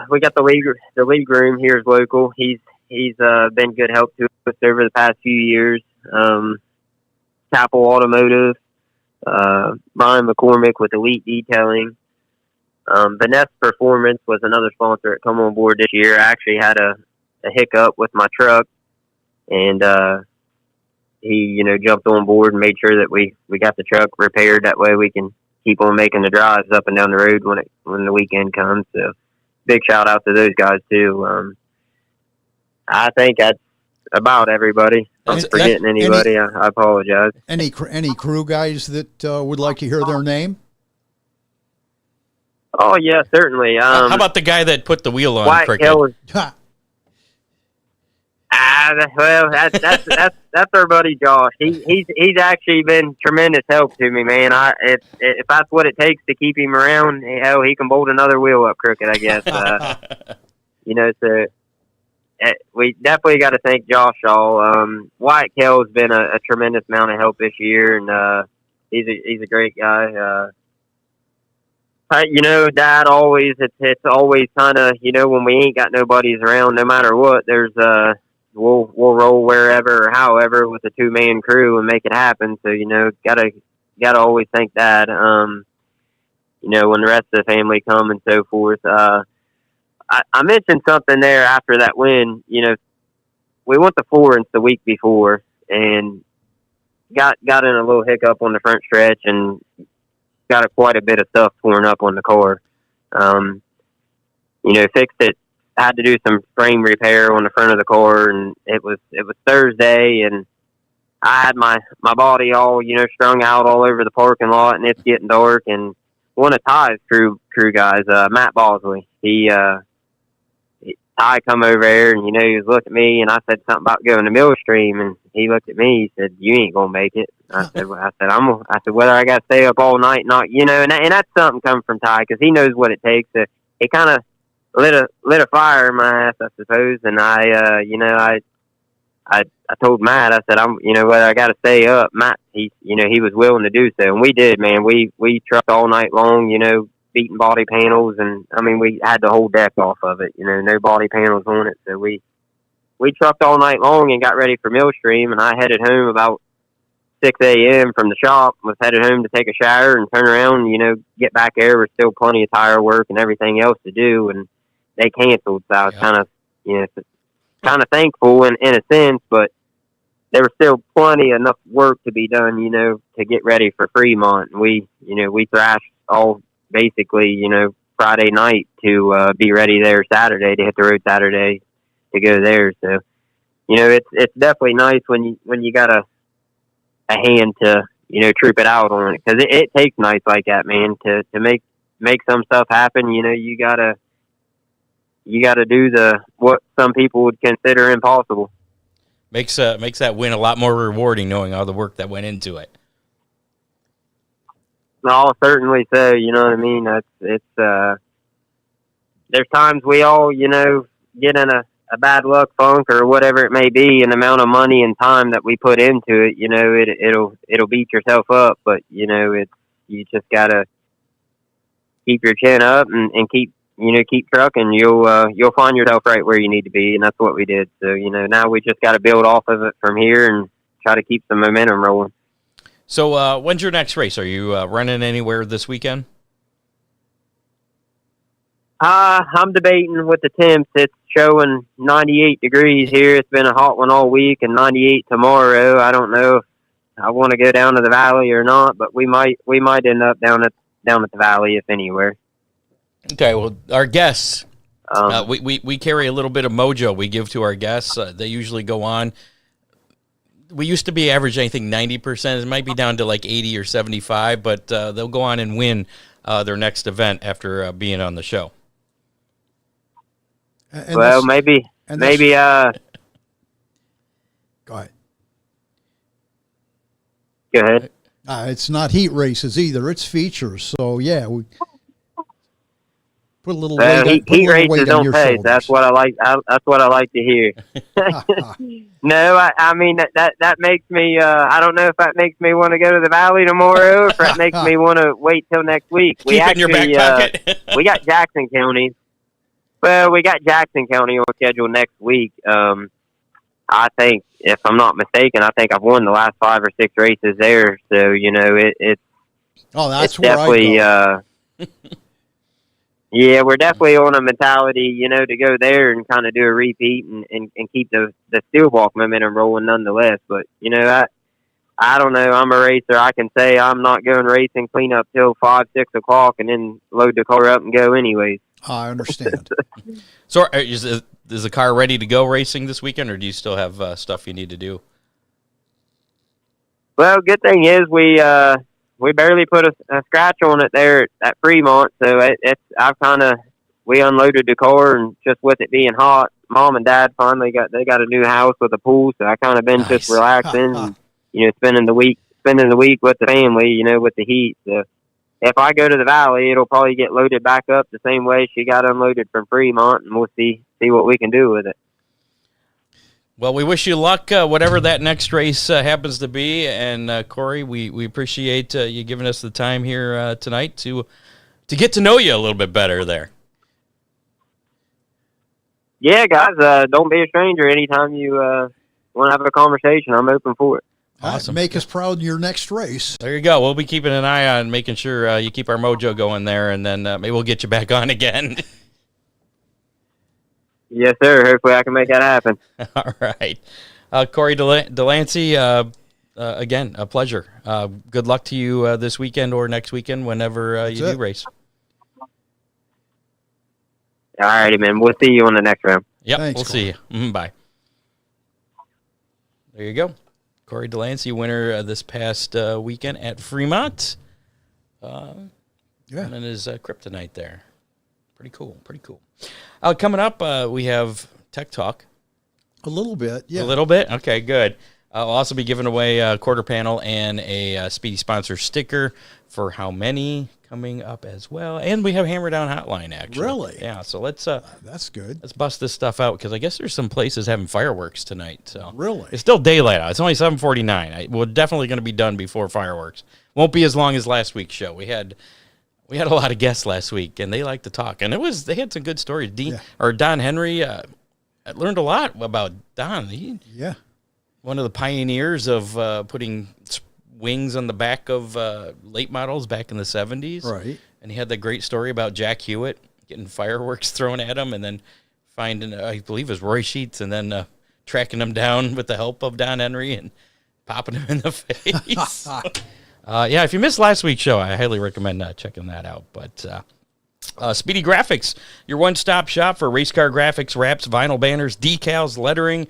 we got the league room here is local. He's been good help to us over the past few years. Capel Automotive, Brian McCormick with Elite Detailing. Vanessa Performance was another sponsor that come on board this year. I actually had a hiccup with my truck, and he jumped on board and made sure that we got the truck repaired. That way we can keep on making the drives up and down the road when the weekend comes. So big shout out to those guys too. I think that's about everybody. If I'm forgetting anybody, I apologize. Any crew guys that would like to hear their name? Oh yeah, certainly. How about the guy that put the wheel on Wyatt Cricket? Keller. Well, that's our buddy Josh. He's actually been tremendous help to me, man. If that's what it takes to keep him around, hell, he can bolt another wheel up crooked, I guess. So we definitely got to thank Josh Shaw. Wyatt Kell's been a tremendous amount of help this year, and he's a great guy. Dad always it's always kind of when we ain't got nobody's around, no matter what. There's we'll roll wherever or however with a 2-man crew and make it happen. So gotta always thank Dad. When the rest of the family come and so forth. I mentioned something there after that win. We went to Florence the week before and got in a little hiccup on the front stretch and got quite a bit of stuff torn up on the car. Fixed it. Had to do some frame repair on the front of the car, and it was Thursday, and I had my body all strung out all over the parking lot, and it's getting dark. And one of Ty's crew guys, Matt Bosley, Ty come over there, and he was looking at me, and I said something about going to Millstream, and he looked at me. He said, "You ain't gonna make it." I said, whether I got to stay up all night, not and that's something coming from Ty because he knows what it takes. It kind of lit a fire in my ass, I suppose. And I told Matt, I said, whether I got to stay up. Matt, he was willing to do so, and we did, man. We trucked all night long, beating body panels, and we had the whole deck off of it, no body panels on it. So we trucked all night long and got ready for Millstream, and I headed home about 6 a.m. from the shop, was headed home to take a shower and turn around and, get back there. There was still plenty of tire work and everything else to do, and they canceled. So I was kind of thankful in a sense, but there was still plenty enough work to be done, to get ready for Fremont. And we thrashed all basically, Friday night to be ready there Saturday, to hit the road Saturday to go there. So, it's definitely nice when you got a hand to, troop it out on it. Cause it takes nights like that, man, to make some stuff happen. You gotta you got to do what some people would consider impossible. Makes that win a lot more rewarding knowing all the work that went into it. No, certainly so. You know what I mean? There's times we all, get in a bad luck funk or whatever it may be, and the amount of money and time that we put into it, it'll beat yourself up. But you just gotta keep your chin up and keep trucking. You'll find yourself right where you need to be, and that's what we did. So now we just got to build off of it from here and try to keep some momentum rolling. So when's your next race? Are you running anywhere this weekend? I'm debating with the temps. It's showing 98 degrees here. It's been a hot one all week, and 98 tomorrow. I don't know if I want to go down to the valley or not, but we might end up down at the valley, if anywhere. Okay. Well, our guests, we carry a little bit of mojo we give to our guests. They usually go on. We used to be average, I think, 90%. It might be down to like 80 or 75, but they'll go on and win their next event after being on the show. Well, maybe. Go ahead. Go ahead. It's not heat races either. It's features. So, yeah, we put a little weight, heat races don't pay. Shoulders. That's what I like. That's what I like to hear. No, I mean that makes me. I don't know if that makes me want to go to the valley tomorrow, or if that makes me want to wait till next week. Keep it in your back pocket. We got Jackson County. Well, we got Jackson County on schedule next week. I think, if I'm not mistaken, I think I've won the last 5 or 6 races there. So it's. Oh, that's it's where definitely. I go. Yeah, we're definitely on a mentality, to go there and kind of do a repeat and keep the steel walk momentum rolling nonetheless. But, I don't know. I'm a racer. I can say I'm not going racing clean up till 5, 6 o'clock and then load the car up and go anyways. I understand. So is the car ready to go racing this weekend, or do you still have stuff you need to do? Well, good thing is we barely put a scratch on it there at Fremont, so we unloaded the car, and just with it being hot, Mom and Dad finally got a new house with a pool, so I kind of been just relaxing, and, spending the week with the family, with the heat. So if I go to the valley, it'll probably get loaded back up the same way she got unloaded from Fremont, and we'll see what we can do with it. Well, we wish you luck, whatever that next race happens to be. And, Corey, we appreciate you giving us the time here tonight to get to know you a little bit better there. Yeah, guys, don't be a stranger. Anytime you want to have a conversation, I'm open for it. Awesome. Make us proud in your next race. There you go. We'll be keeping an eye on making sure you keep our mojo going there, and then maybe we'll get you back on again. Yes, sir. Hopefully I can make that happen. All right. Corey DeLancey, again, a pleasure. Good luck to you this weekend or next weekend whenever you do race. All righty, man. We'll see you on the next round. Yep, Thanks, we'll see you. Bye. There you go. Corey DeLancey, winner this past weekend at Fremont. And his kryptonite there. Pretty cool. Coming up, we have Tech Talk. A little bit, yeah. A little bit? Okay, good. I'll also be giving away a quarter panel and a Speedy Sponsor sticker for how many coming up as well. And we have Hammer Down Hotline, actually. Really? Yeah, so let's... that's good. Let's bust this stuff out, because I guess there's some places having fireworks tonight. So really? It's still daylight out. It's only 7:49. We're definitely going to be done before fireworks. Won't be as long as last week's show. We had a lot of guests last week, and they like to talk. And they had some good stories. Don Henry, I learned a lot about Don. One of the pioneers of putting wings on the back of late models back in the 70s. Right. And he had that great story about Jack Hewitt getting fireworks thrown at him and then finding, I believe it was Roy Sheets, and then tracking him down with the help of Don Henry and popping him in the face. If you missed last week's show, I highly recommend checking that out. But Speedy Graphics, your one-stop shop for race car graphics, wraps, vinyl banners, decals, lettering,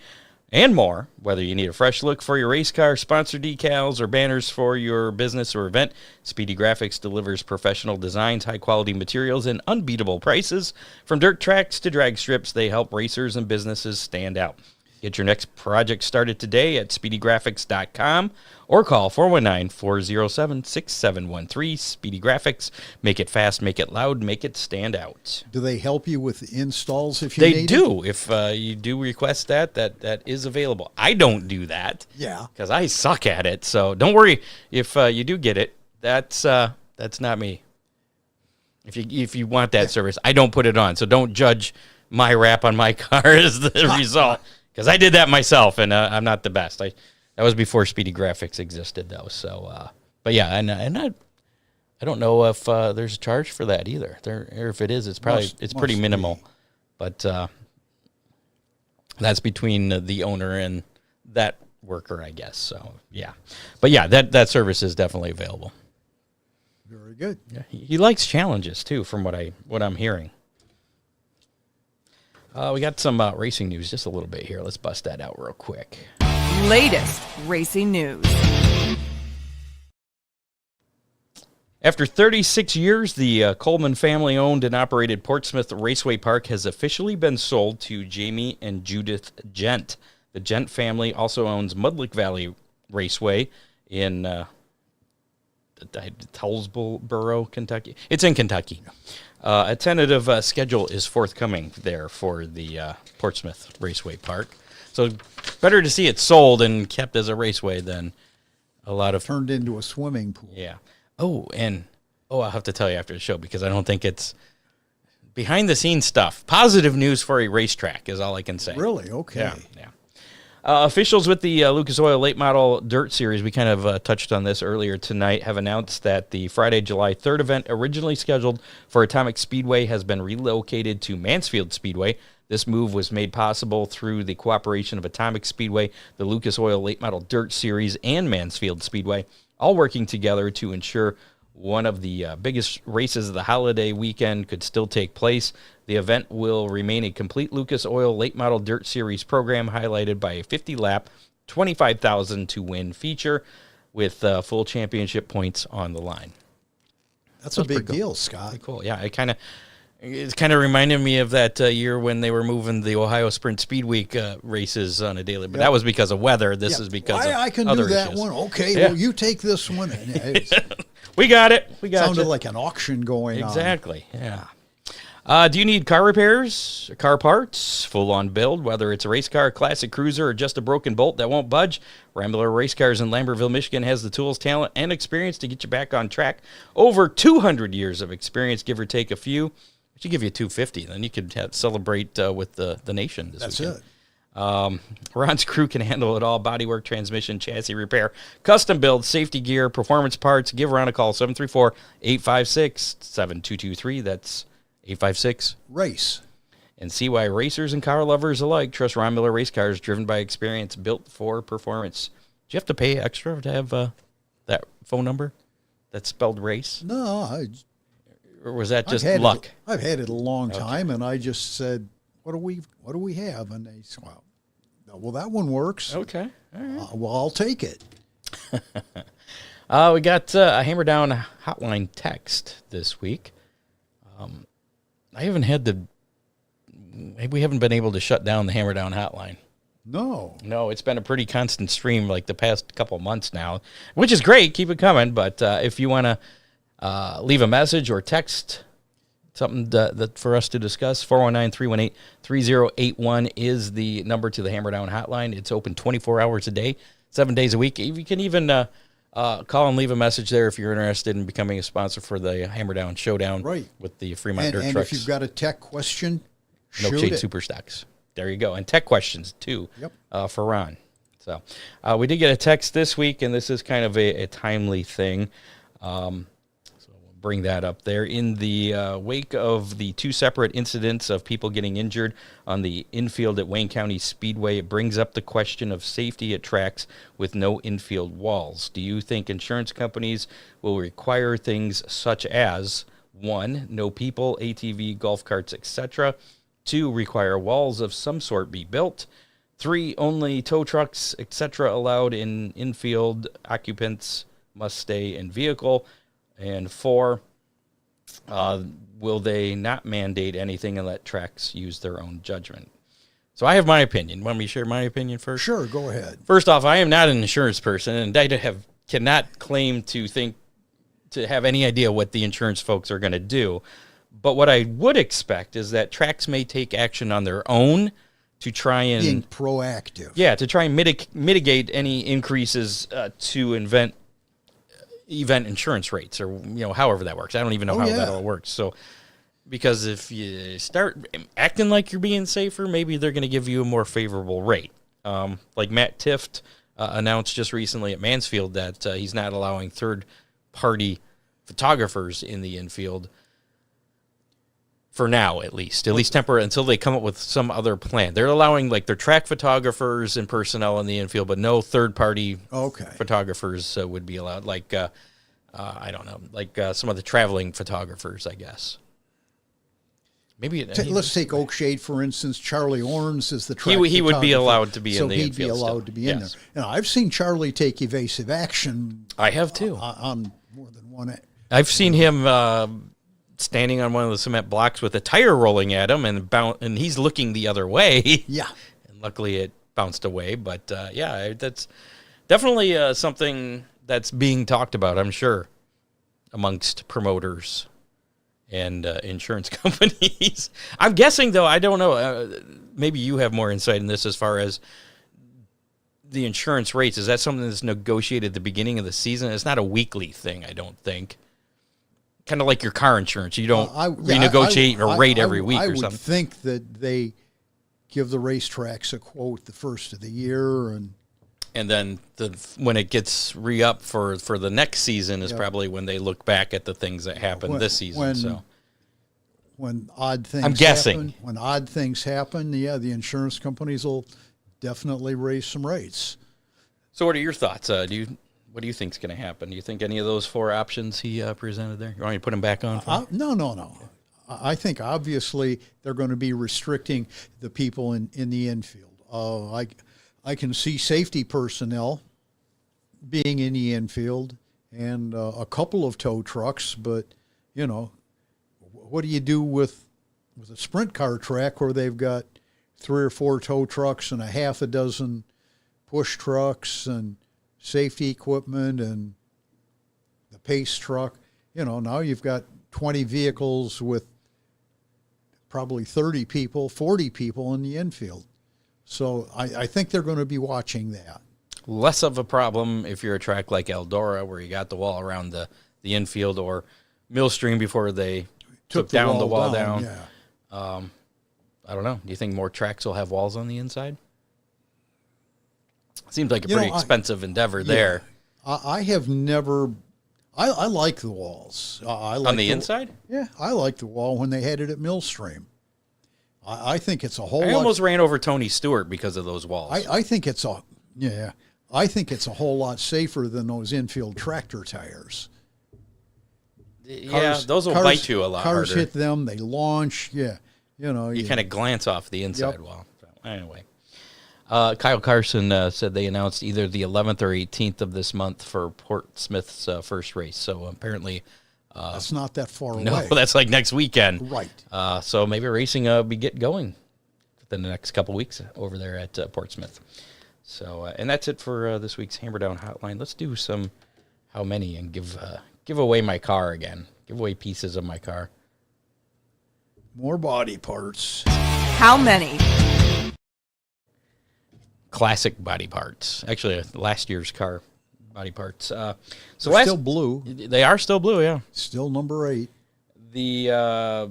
and more. Whether you need a fresh look for your race car, sponsor decals, or banners for your business or event, Speedy Graphics delivers professional designs, high-quality materials, and unbeatable prices. From dirt tracks to drag strips, they help racers and businesses stand out. Get your next project started today at speedygraphics.com or call 419-407-6713. Speedy Graphics. Make it fast, make it loud, make it stand out. Do they help you with installs if you They need do. If you do request that is available. I don't do that. Yeah. Because I suck at it. So don't worry if you do get it. That's not me. If you want that service, I don't put it on. So don't judge my rap on my car as the result. Because I did that myself, and I'm not the best. That was before Speedy Graphics existed, though. So, but yeah, and I don't know if there's a charge for that either. Or if it is, it's probably pretty minimal. Be. But that's between the owner and that worker, I guess. So yeah, but yeah, that service is definitely available. Very good. Yeah, he likes challenges too, from what I'm hearing. We got some racing news, just a little bit here. Let's bust that out real quick. Latest racing news. After 36 years, the Coleman family-owned and operated Portsmouth Raceway Park has officially been sold to Jamie and Judith Gent. The Gent family also owns Mudlick Valley Raceway in Hillsborough, Kentucky. It's in Kentucky. A tentative schedule is forthcoming there for the Portsmouth Raceway Park. So better to see it sold and kept as a raceway than a lot of... Turned into a swimming pool. Yeah. I'll have to tell you after the show because I don't think it's behind-the-scenes stuff. Positive news for a racetrack is all I can say. Really? Okay. Yeah. Officials with the Lucas Oil Late Model Dirt Series, we kind of touched on this earlier tonight, have announced that the Friday, July 3rd event, originally scheduled for Atomic Speedway, has been relocated to Mansfield Speedway. This move was made possible through the cooperation of Atomic Speedway, the Lucas Oil Late Model Dirt Series, and Mansfield Speedway, all working together to ensure one of the biggest races of the holiday weekend could still take place. The event will remain a complete Lucas Oil Late Model Dirt Series program, highlighted by a 50-lap, $25,000 to win feature with full championship points on the line. That's a big deal, Scott. Pretty cool. Yeah, it's kind of reminded me of that year when they were moving the Ohio Sprint Speed Week races on a daily. But that was because of weather. This is because of I can other do that issues. one. Okay, Yeah. well, you take this one. We got it. We got it. Sounded like an auction going on. Exactly. Yeah. Do you need car repairs, car parts, full-on build, whether it's a race car, a classic cruiser, or just a broken bolt that won't budge? Rambler Race Cars in Lambertville, Michigan has the tools, talent, and experience to get you back on track. Over 200 years of experience, give or take a few. I should give you 250. Then you could celebrate with the nation this weekend. That's it. Ron's crew can handle it all: bodywork, transmission, chassis repair, custom build, safety gear, performance parts. Give Ron a call, 734-856-7223. That's 856 Race. And see why racers and car lovers alike trust Ron Miller Race Cars, driven by experience, built for performance. Do you have to pay extra to have that phone number that's spelled race? No, Or was that just I've luck? I've had it a long time, and I just said, "What do we have?" And they said, "Well, that one works." Okay. All right. Well, I'll take it. We got a Hammer Down hotline text this week. We haven't been able to shut down the Hammer Down hotline. No, it's been a pretty constant stream like the past couple months now, which is great. Keep it coming. But if you want to leave a message or text something that for us to discuss, 419-318-3081 is the number to the Hammer Down hotline. It's open 24 hours a day, 7 days a week. You can even call and leave a message there if you're interested in becoming a sponsor for the Hammer Down Showdown with the Fremont Dirt and Trucks. if you've got a tech question, Milkshake Super Stocks. There you go. And tech questions, too, for Ron. So we did get a text this week, and this is kind of a timely thing. So we'll bring that up there. In the wake of the two separate incidents of people getting injured on the infield at Wayne County Speedway, it brings up the question of safety at tracks with no infield walls. Do you think insurance companies will require things such as, 1, no people, ATV, golf carts, etc., 2, require walls of some sort be built, 3, only tow trucks, etc. allowed in infield. Occupants must stay in vehicle. And 4, will they not mandate anything and let tracks use their own judgment? So I have my opinion. Want me to share my opinion first? Sure, go ahead. First off, I am not an insurance person, and I cannot claim to have any idea what the insurance folks are going to do. But what I would expect is that tracks may take action on their own to try and Being proactive. Yeah, to try and mitigate any increases to event insurance rates, or however that works. I don't even know how that all works. So, because if you start acting like you're being safer, maybe they're going to give you a more favorable rate. Like Matt Tift announced just recently at Mansfield that he's not allowing third-party photographers in the infield. For now, at least temporary, until they come up with some other plan. They're allowing their track photographers and personnel in the infield, but no third-party photographers would be allowed. I don't know, some of the traveling photographers, I guess. Maybe let's take Oakshade for instance. Charlie Orns is the track. He would be allowed to be in the infield. So he'd be allowed to be in there. Now, I've seen Charlie take evasive action. I have too on more than one. I've seen him. Standing on one of the cement blocks with a tire rolling at him, and he's looking the other way. Yeah. And luckily it bounced away. But, that's definitely something that's being talked about, I'm sure, amongst promoters and insurance companies. I'm guessing, though, I don't know. Maybe you have more insight in this as far as the insurance rates. Is that something that's negotiated at the beginning of the season? It's not a weekly thing, I don't think. Kind of like your car insurance. You don't renegotiate a rate every week or something. I would think that they give the racetracks a quote the first of the year. And then when it gets re-up for the next season is probably when they look back at the things that happened this season. When odd things I'm guessing. When odd things happen, the insurance companies will definitely raise some rates. So what are your thoughts? What do you think is going to happen? Do you think any of those 4 options he presented there? You want me to put them back on? No. I think obviously they're going to be restricting the people in the infield. I can see safety personnel being in the infield and a couple of tow trucks, but what do you do with a sprint car track where they've got 3 or 4 tow trucks and a half a dozen push trucks and safety equipment and the pace truck? Now you've got 20 vehicles with probably 30 people, 40 people in the infield. So I think they're going to be watching that. Less of a problem if you're a track like Eldora, where you got the wall around the infield, or Millstream before they took the wall down. Yeah. I don't know. Do you think more tracks will have walls on the inside? Seems like a pretty expensive endeavor there. I have never. I like the walls. I like on the inside? Yeah, I like the wall when they had it at Millstream. I think it's a whole lot. I almost ran over Tony Stewart because of those walls. I think it's I think it's a whole lot safer than those infield tractor tires. Those will bite you a lot Cars harder. hit them, they launch. Yeah, you kind of glance off the inside wall. So, anyway. Kyle Carson said they announced either the 11th or 18th of this month for Portsmouth's first race. So apparently... that's not that far away. No, that's like next weekend. Right. So maybe racing will get going within the next couple weeks over there at Portsmouth. So, and that's it for this week's Hammer Down Hotline. Let's do some How Many and give away my car again. Give away pieces of my car. More body parts. How many? Classic body parts. Actually, last year's car body parts. So They're still blue. They are still blue, yeah. Still number 8. The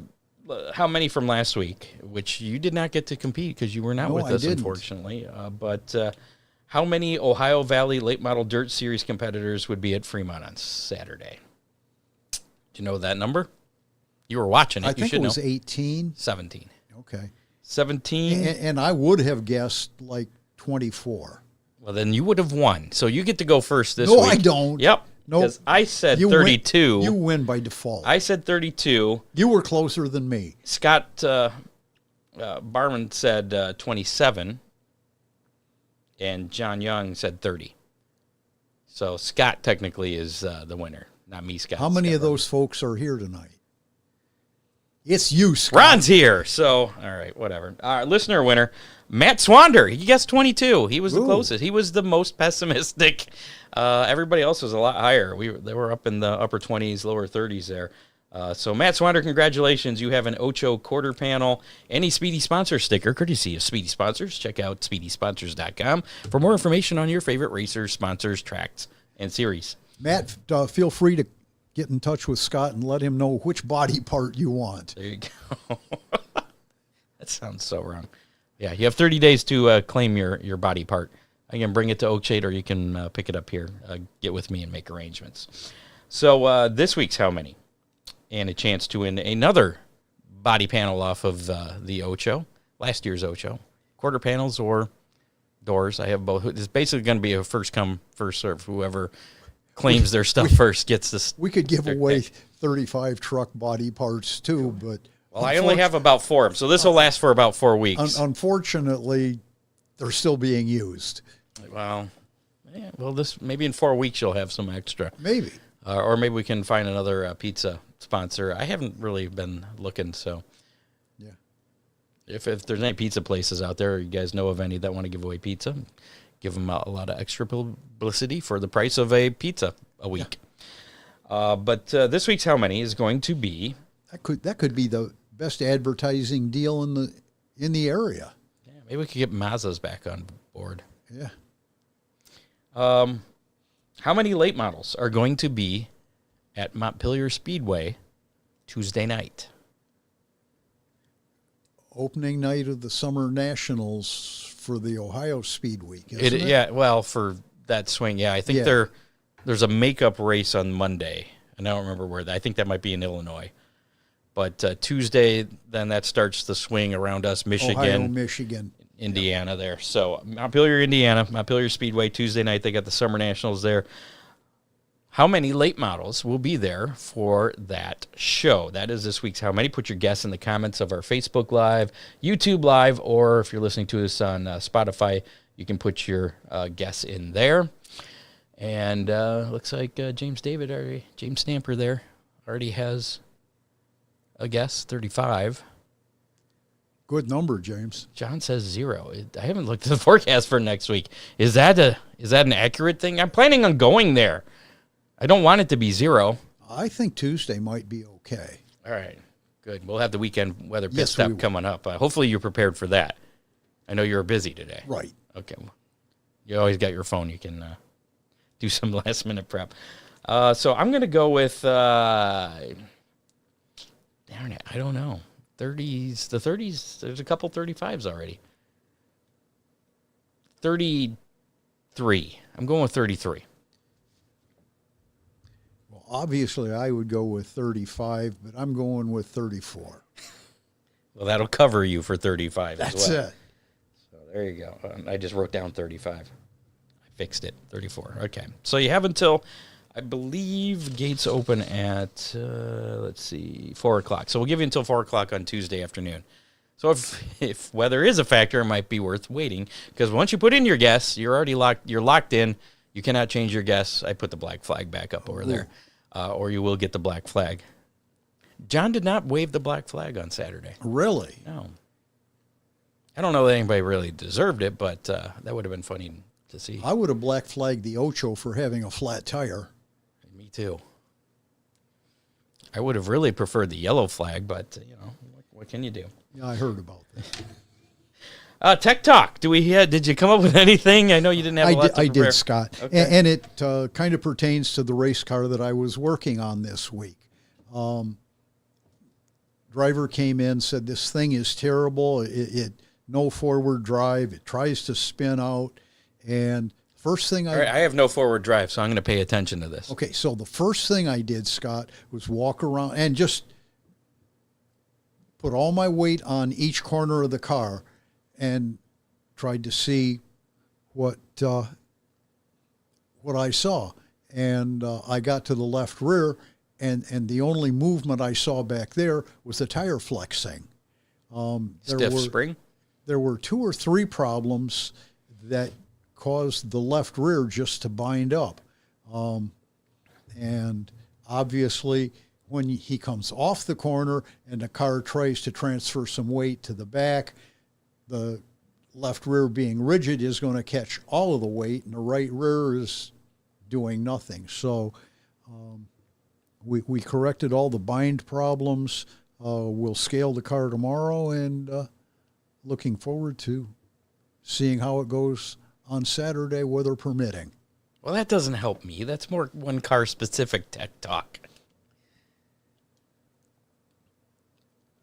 how many from last week, which you did not get to compete because you were not with us, unfortunately. But how many Ohio Valley Late Model Dirt Series competitors would be at Fremont on Saturday? Do you know that number? You were watching it. I think it was 18. 17. Okay. 17. And I would have guessed like 24. Well, then you would have won. So you get to go first this week. No, I don't. Yep. No, because I said 32. You win by default. I said 32. You were closer than me. Scott Barman said 27. and John Young said 30. So Scott technically is the winner, not me, Scott. How many Scott of those folks are here tonight? It's you, Scott. Ron's here. So, all right, whatever. Listener winner, Matt Swander. He guessed 22. He was the closest. He was the most pessimistic. Everybody else was a lot higher. They were up in the upper 20s, lower 30s there. So, Matt Swander, congratulations. You have an Ocho quarter panel and a Speedy Sponsor sticker, courtesy of Speedy Sponsors. Check out speedysponsors.com for more information on your favorite racers, sponsors, tracks, and series. Matt, feel free to get in touch with Scott and let him know which body part you want. There you go. That sounds so wrong. Yeah, you have 30 days to claim your body part. I can bring it to Oakshade, or you can pick it up here. Get with me and make arrangements. So this week's How Many? And a chance to win another body panel off of the Ocho, last year's Ocho. Quarter panels or doors. I have both. It's basically going to be a first come, first serve. Whoever claims their stuff first gets this. We could give away 35 truck body parts too, but well, I only have about 4, so this will last for about 4 weeks. Unfortunately, they're still being used. Well, yeah, this maybe in 4 weeks you'll have some extra. Maybe, or maybe we can find another pizza sponsor. I haven't really been looking, so yeah. If there's any pizza places out there, or you guys know of any that want to give away pizza, give them a lot of extra publicity for the price of a pizza a week. Yeah. But this week's How Many is going to be that could be the best advertising deal in the area. Yeah, maybe we could get Mazda's back on board. Yeah. How many late models are going to be at Montpelier Speedway Tuesday night? Opening night of the Summer Nationals for the Ohio Speed Week, isn't it? Yeah, well, for that swing, yeah. I think there's a makeup race on Monday, and I don't remember where. I think that might be in Illinois. But Tuesday, then that starts the swing around us, Michigan. Ohio, Michigan. Indiana there. So Montpelier, Indiana, Montpelier Speedway, Tuesday night. They got the Summer Nationals there. How many late models will be there for that show? That is this week's How Many. Put your guess in the comments of our Facebook Live, YouTube Live, or if you're listening to us on Spotify, you can put your guess in there. And looks like James Stamper there already has a guess, 35. Good number, James. John says 0. I haven't looked at the forecast for next week. Is that an accurate thing? I'm planning on going there. I don't want it to be 0. I think Tuesday might be okay. All right, good. We'll have the weekend weather pit stop coming up. Hopefully you're prepared for that. I know you're busy today. Right. Okay. You always got your phone. You can do some last-minute prep. So I'm going to go with, darn it, I don't know. 30s, the 30s, there's a couple 35s already. 33. I'm going with 33. Well, obviously I would go with 35, but I'm going with 34. Well, that'll cover you for 35 as well. That's it. So there you go. I just wrote down 35. I fixed it. 34. Okay. So you have until, I believe, gates open at, 4 o'clock. So we'll give you until 4 o'clock on Tuesday afternoon. So if weather is a factor, it might be worth waiting. Because once you put in your guess, you're already locked in. You cannot change your guess. I put the black flag back up over there. Or you will get the black flag. John did not wave the black flag on Saturday. Really? No. I don't know that anybody really deserved it, but that would have been funny to see. I would have black flagged the Ocho for having a flat tire. Me too. I would have really preferred the yellow flag, but, what can you do? Yeah, I heard about that. Tech Talk. Did you come up with anything? I know you didn't have a lot to prepare. I did, Scott. Okay. And it kind of pertains to the race car that I was working on this week. Driver came in, said this thing is terrible. It no forward drive. It tries to spin out. And first thing All right, I have no forward drive, so I'm going to pay attention to this. Okay, so the first thing I did, Scott, was walk around and just put all my weight on each corner of the car and tried to see what I saw. And I got to the left rear, and the only movement I saw back there was the tire flexing. Stiff spring? There were 2 or 3 problems that caused the left rear just to bind up. And obviously, when he comes off the corner and the car tries to transfer some weight to the back, the left rear being rigid is going to catch all of the weight, and the right rear is doing nothing. So we corrected all the bind problems. We'll scale the car tomorrow, and looking forward to seeing how it goes on Saturday, weather permitting. Well, that doesn't help me. That's more one car specific tech talk.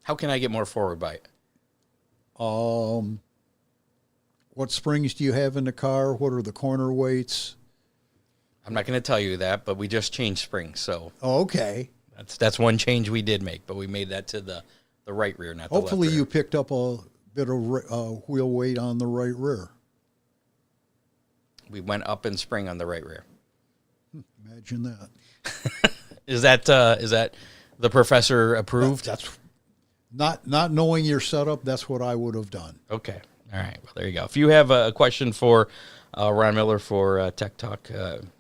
How can I get more forward by it? What springs do you have in the car? What are the corner weights? I'm not going to tell you that, but we just changed springs, so Okay. that's one change we did make, but we made that to the right rear, not the left Hopefully rear. you picked up a bit of wheel weight on the right rear. We went up in spring on the right rear. Imagine that. Is that the professor approved? That's not knowing your setup. That's what I would have done. Okay. All right. Well, there you go. If you have a question for Ron Miller for Tech Talk,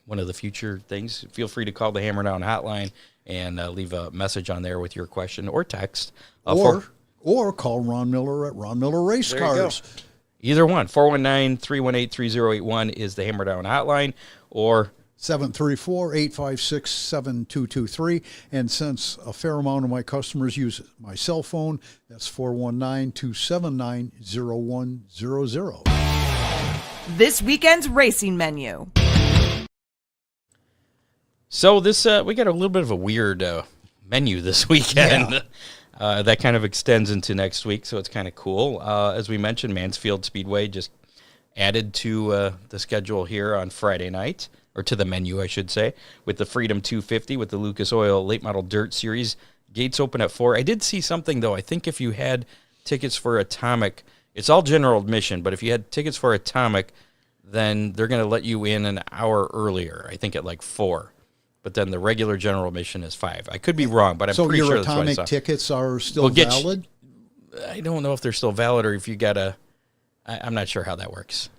one of the future things, feel free to call the Hammer Down hotline and leave a message on there with your question or text. Or call Ron Miller at Ron Miller Race There you Cars. Either one. 419-318-3081 is the Hammer Down hotline, or 734-856-7223. And since a fair amount of my customers use my cell phone, that's 419-279-0100. This weekend's racing menu. so this we got a little bit of a weird menu this weekend. Yeah. That kind of extends into next week, so it's kind of cool. As we mentioned, Mansfield Speedway just added to the schedule here on Friday night, or to the menu, I should say, with the Freedom 250 with the Lucas Oil Late Model Dirt Series. Gates open at 4. I did see something, though. I think if you had tickets for Atomic, it's all general admission, but if you had tickets for Atomic, then they're going to let you in an hour earlier, I think at like 4. But then the regular general admission is 5. I could be wrong, but I'm So pretty your sure that's what I Atomic saw. tickets are still Well, get valid? I don't know if they're still valid or if you got a. I'm not sure how that works.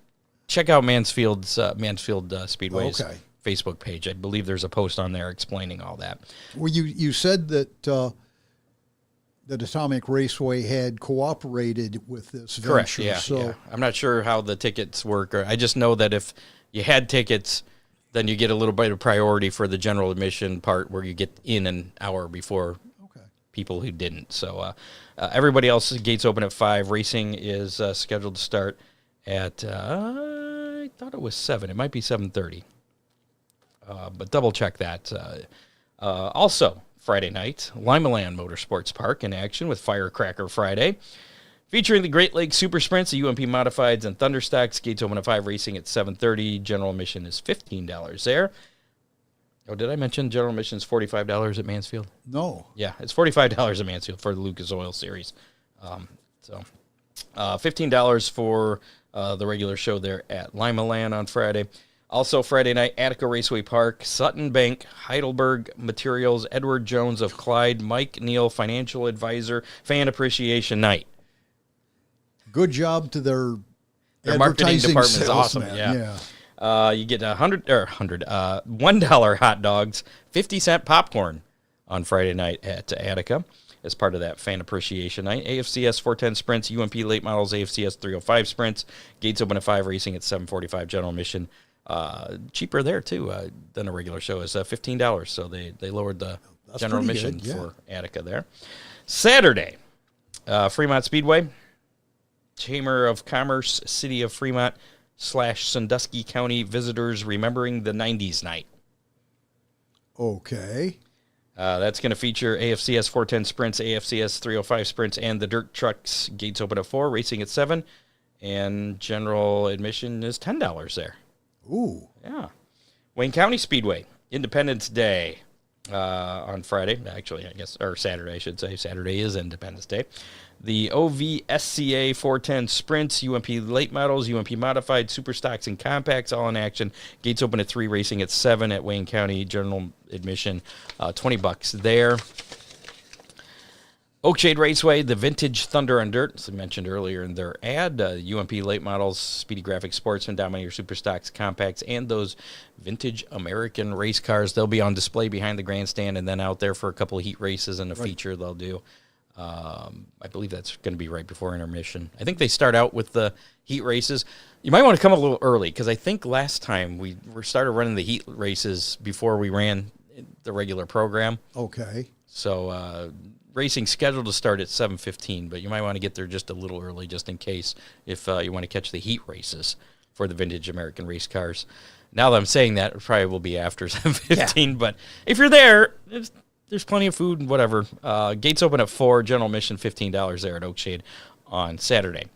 Check out Mansfield Speedway's Okay. Facebook page. I believe there's a post on there explaining all that. Well, you said that that Atomic Raceway had cooperated with this Correct. venture. Yeah. So yeah. I'm not sure how the tickets work. I just know that if you had tickets, then you get a little bit of priority for the general admission part where you get in an hour before people who didn't. So everybody else, gates open at 5. Racing is scheduled to start at, I thought it was 7. It might be 7:30. But double check that. Also, Friday night, Limaland Motorsports Park in action with Firecracker Friday. Featuring the Great Lakes Super Sprints, the UMP Modifieds, and Thunderstocks. Gates open at 5, racing at 7:30. General admission is $15 there. Oh, did I mention general admission is $45 at Mansfield? no. Yeah, it's $45 at Mansfield for the Lucas Oil Series. $15 for the regular show there at Limaland on Friday. Also Friday night, Attica Raceway Park, Sutton Bank, Heidelberg Materials, Edward Jones of Clyde, Mike Neal, Financial Advisor, Fan Appreciation Night. Good job to their marketing advertising department is awesome. salesman. Yeah. You get $1 hot dogs, 50-cent popcorn on Friday night at Attica as part of that Fan Appreciation Night. AFCS 410 Sprints, UMP Late Models, AFCS 305 Sprints. Gates open at 5, racing at 7:45. General admission cheaper there too than a regular show is $15. So they lowered the general pretty admission good, yeah. for Attica there. Saturday, Fremont Speedway. Chamber of Commerce, City of Fremont / Sandusky County visitors remembering the 90s night. Okay. That's going to feature AFCS 410 Sprints, AFCS 305 Sprints, and the dirt trucks. Gates open at 4, racing at 7, and general admission is $10 there. Ooh. Yeah. Wayne County Speedway, Independence Day on Friday. Actually, I guess, or Saturday, I should say. Saturday is Independence Day. The OVSCA 410 Sprints, UMP Late Models, UMP Modified, Super Stocks, and Compacts all in action. Gates open at 3, racing at 7 at Wayne County. General admission, $20 there. Oakshade Raceway, the Vintage Thunder on Dirt, as I mentioned earlier in their ad, UMP late models, Speedy Graphic Sportsman, Dominator Superstocks, Compacts, and those vintage American race cars. They'll be on display behind the grandstand and then out there for a couple of heat races and a feature they'll do. I believe that's going to be right before intermission. I think they start out with the heat races. You might want to come a little early because I think last time we started running the heat races before we ran the regular program. Okay. So racing scheduled to start at 7:15, but you might want to get there just a little early just in case if you want to catch the heat races for the vintage American race cars. Now that I'm saying that, it probably will be after 7:15, but if you're there, there's plenty of food and whatever. Gates open at 4, general admission $15 there at Oakshade on Saturday.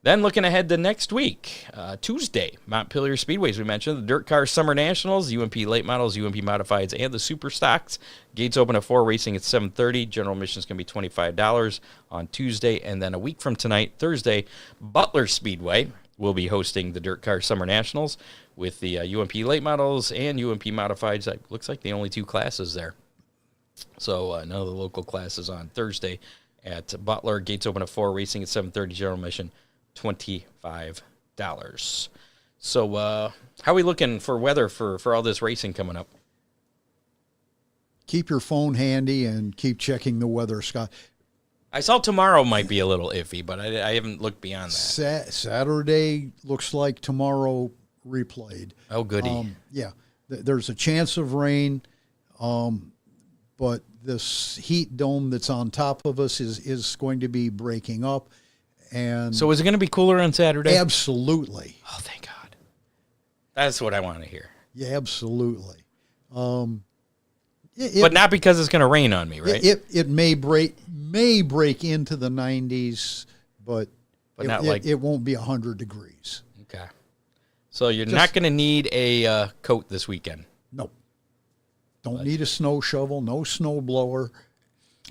Then looking ahead to next week, Tuesday, Montpelier Speedways, we mentioned, the Dirt Car Summer Nationals, UMP Late Models, UMP Modifieds, and the Super Stocks. Gates open at 4, racing at 7:30. General admission is going to be $25 on Tuesday. And then a week from tonight, Thursday, Butler Speedway will be hosting the Dirt Car Summer Nationals with the UMP Late Models and UMP Modifieds. That looks like the only two classes there. So none of the local classes on Thursday at Butler. Gates open at 4, racing at 7:30. General admission $25. So how are we looking for weather for all this racing coming up? Keep your phone handy and keep checking the weather, Scott. I saw tomorrow might be a little iffy, but I haven't looked beyond that. Saturday looks like tomorrow replayed. Oh, goody. Yeah, there's a chance of rain, but this heat dome that's on top of us is going to be breaking up. And so is it going to be cooler on Saturday? Absolutely. Oh, thank God. That's what I want to hear. Yeah, absolutely. But not because it's going to rain on me, right? It may break into the 90s, but it won't be 100 degrees. Okay. So you're not going to need a coat this weekend. Nope. Don't need a snow shovel, no snow blower.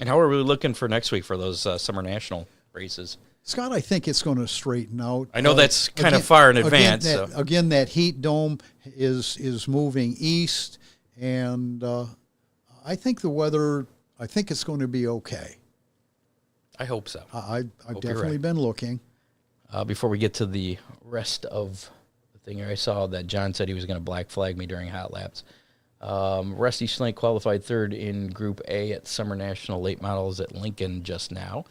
And how are we looking for next week for those Summer National races? Scott, I think it's going to straighten out. I know that's kind of far in advance. Again, that heat dome is moving east, and I think the weather, I think it's going to be okay. I hope so. I've definitely been looking. Before we get to the rest of the thing here, I saw that John said he was going to black flag me during hot laps. Rusty Schlenk qualified third in Group A at Summer National Late Models at Lincoln just now.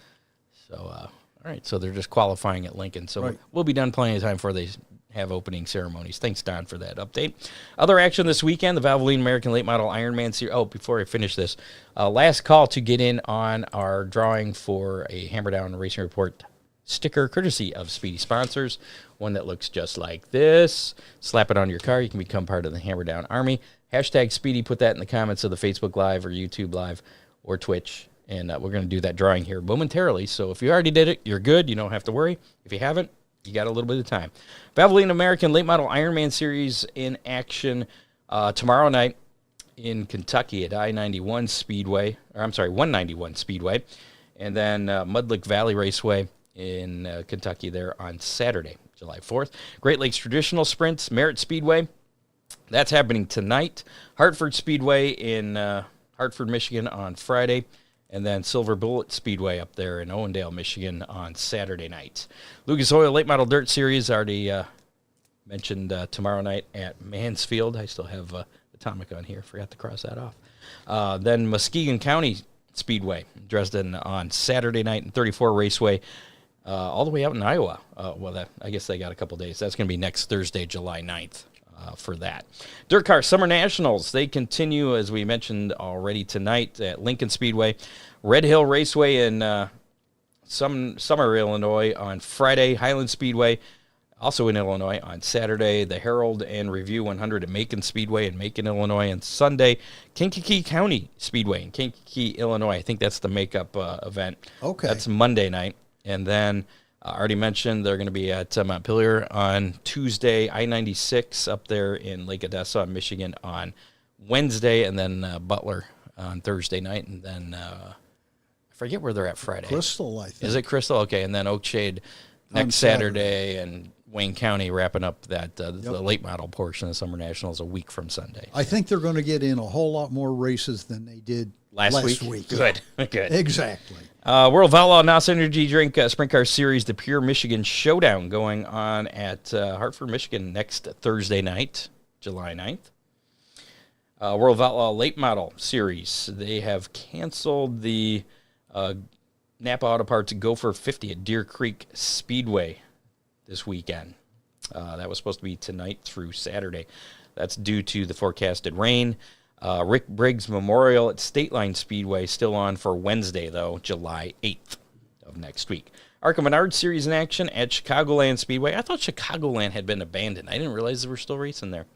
So, all right, so they're just qualifying at Lincoln. So we'll be done plenty of time before they have opening ceremonies. Thanks, Don, for that update. Other action this weekend, the Valvoline American Late Model Ironman Series. Oh, before I finish this, last call to get in on our drawing for a Hammer Down Racing Report sticker, courtesy of Speedy Sponsors, one that looks just like this. Slap it on your car. You can become part of the Hammer Down Army. Hashtag Speedy, put that in the comments of the Facebook Live or YouTube Live or Twitch, and we're going to do that drawing here momentarily. So if you already did it, you're good. You don't have to worry. If you haven't, you got a little bit of time. Valvoline American Late Model Ironman Series in action tomorrow night in Kentucky at I-91 Speedway, or I'm sorry, 191 Speedway, and then Mudlick Valley Raceway in Kentucky there on Saturday, July 4th. Great Lakes Traditional Sprints, Merritt Speedway. That's happening tonight. Hartford Speedway in Hartford, Michigan on Friday. And then Silver Bullet Speedway up there in Owendale, Michigan on Saturday night. Lucas Oil Late Model Dirt Series, already mentioned tomorrow night at Mansfield. I still have Atomic on here. Forgot to cross that off. Then Muskegon County Speedway, Dresden on Saturday night, and 34 Raceway all the way out in Iowa. I guess they got a couple days. That's going to be next Thursday, July 9th. For that. Dirt Car Summer Nationals, they continue, as we mentioned already tonight, at Lincoln Speedway. Red Hill Raceway in Summer, Illinois on Friday. Highland Speedway, also in Illinois, on Saturday. The Herald and Review 100 at Macon Speedway in Macon, Illinois. And Sunday, Kankakee County Speedway in Kankakee, Illinois. I think that's the makeup event. Okay. That's Monday night. And then I already mentioned they're going to be at Montpelier on Tuesday, I-96 up there in Lake Odessa, Michigan on Wednesday, and then Butler on Thursday night, and then I forget where they're at Friday. Crystal, I think. Is it Crystal? Okay, and then Oakshade next Saturday, and Wayne County wrapping up that the late model portion of Summer Nationals a week from Sunday. I think they're going to get in a whole lot more races than they did last week. Good, good. Exactly. World of Outlaw NOS Energy Drink Sprint Car Series, the Pure Michigan Showdown, going on at Hartford, Michigan next Thursday night, July 9th. World of Outlaw Late Model Series, they have canceled the Napa Auto Parts Gopher 50 at Deer Creek Speedway this weekend. That was supposed to be tonight through Saturday. That's due to the forecasted rain. Rick Briggs Memorial at State Line Speedway still on for Wednesday, though, July 8th of next week. ARCA Menard Series in action at Chicagoland Speedway. I thought Chicagoland had been abandoned. I didn't realize they were still racing there.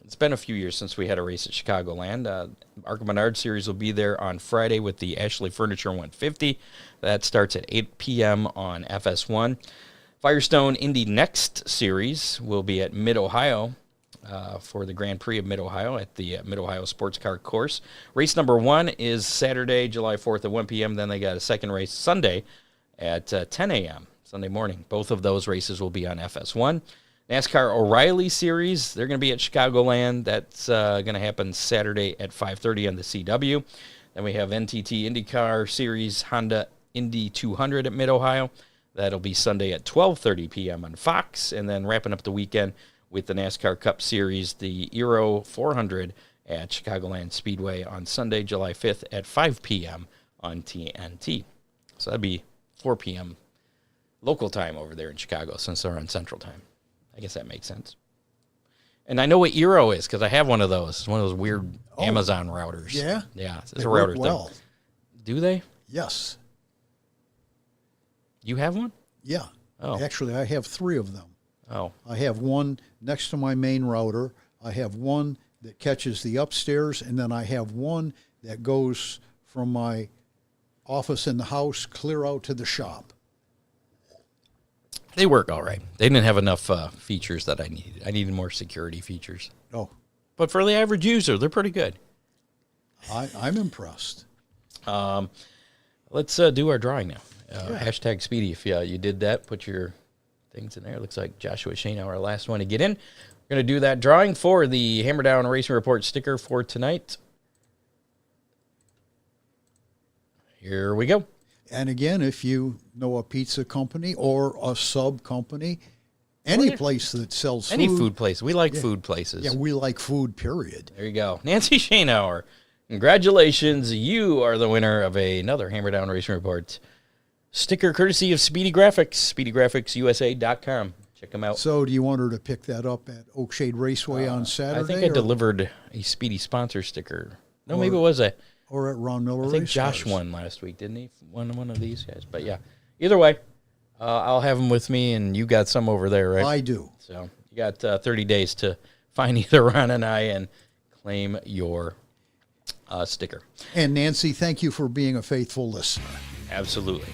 It's been a few years since we had a race at Chicagoland. ARCA Menard Series will be there on Friday with the Ashley Furniture 150. That starts at 8 p.m. on FS1. Firestone Indy Next Series will be at Mid-Ohio for the Grand Prix of Mid-Ohio at the Mid-Ohio Sports Car Course. Race number 1 is Saturday, July 4th at 1 p.m. Then they got a second race Sunday at 10 a.m., Sunday morning. Both of those races will be on FS1. NASCAR O'Reilly Series, they're going to be at Chicagoland. That's going to happen Saturday at 5:30 on the CW. Then we have NTT IndyCar Series Honda Indy 200 at Mid-Ohio. That'll be Sunday at 12:30 p.m. on Fox. And then wrapping up the weekend with the NASCAR Cup Series, the Euro 400 at Chicagoland Speedway on Sunday, July 5th at 5 p.m. on TNT. So that'd be 4 p.m. local time over there in Chicago since they're on Central Time. I guess that makes sense. And I know what Euro is because I have one of those. It's one of those weird Amazon routers. Yeah? Yeah. It's They a work router well. thing. Do they? Yes. You have one? Yeah. Oh. Actually, I have 3 of them. Oh. I have one next to my main router. I have one that catches the upstairs, and then I have one that goes from my office in the house clear out to the shop. They work all right. They didn't have enough features that I needed. I needed more security features. Oh, But for the average user, they're pretty good. I'm impressed. Let's do our drawing now. Hashtag Speedy. If you did that, put your things in there. Looks like Joshua Shane, our last one to get in. We're going to do that drawing for the Hammer Down Racing Report sticker for tonight. Here we go. And again, if you know a pizza company or a sub company, any place that sells food. Any food place. We like food places. Yeah, we like food, period. There you go. Nancy Schoenauer, congratulations. You are the winner of another Hammer Down Racing Report sticker courtesy of Speedy Graphics, speedygraphicsusa.com. Check them out. So do you want her to pick that up at Oakshade Raceway on Saturday? I think I delivered a Speedy sponsor sticker. No, maybe it was or at Ron Miller I think Race Josh Cars. won last week, didn't he? One of these guys. But yeah, either way, I'll have them with me, and you got some over there, right? I do. So you got 30 days to find either Ron and I and claim your sticker. And Nancy, thank you for being a faithful listener. Absolutely.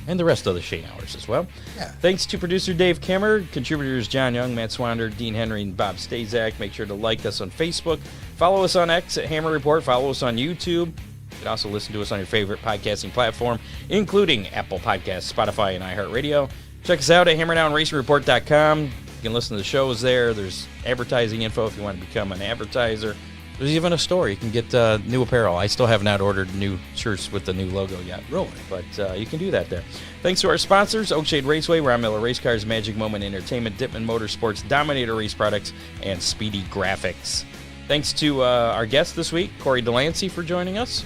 And the rest of the Shane Hours as well. Yeah. Thanks to producer Dave Kimmer, contributors John Young, Matt Swander, Dean Henry, and Bob Stazak. Make sure to like us on Facebook. Follow us on X at Hammer Report. Follow us on YouTube. You can also listen to us on your favorite podcasting platform, including Apple Podcasts, Spotify, and iHeartRadio. Check us out at HammerdownRacingReport.com. You can listen to the shows there. There's advertising info if you want to become an advertiser. There's even a store. You can get new apparel. I still have not ordered new shirts with the new logo yet. Really? But you can do that there. Thanks to our sponsors, Oakshade Raceway, Ron Miller Race Cars, Magic Moment Entertainment, Dittman Motorsports, Dominator Race Products, and Speedy Graphics. Thanks to our guest this week, Corey DeLancey, for joining us.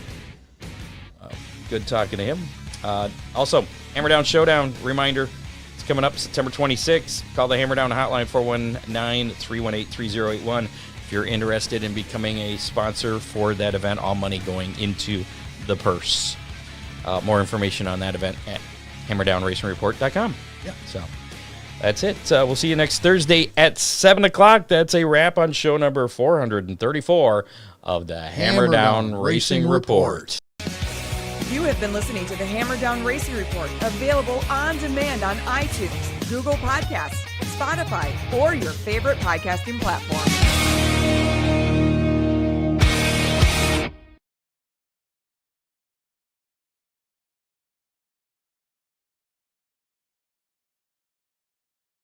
Good talking to him. Also, Hammer Down Showdown, reminder, it's coming up September 26th. Call the Hammer Down hotline, 419-318-3081. If you're interested in becoming a sponsor for that event, all money going into the purse. More information on that event at HammerdownRacingReport.com. Yeah. So that's it. We'll see you next Thursday at 7 o'clock. That's a wrap on show number 434 of the Hammer Down Racing Report. You have been listening to the Hammer Down Racing Report, available on demand on iTunes, Google Podcasts, Spotify, or your favorite podcasting platform.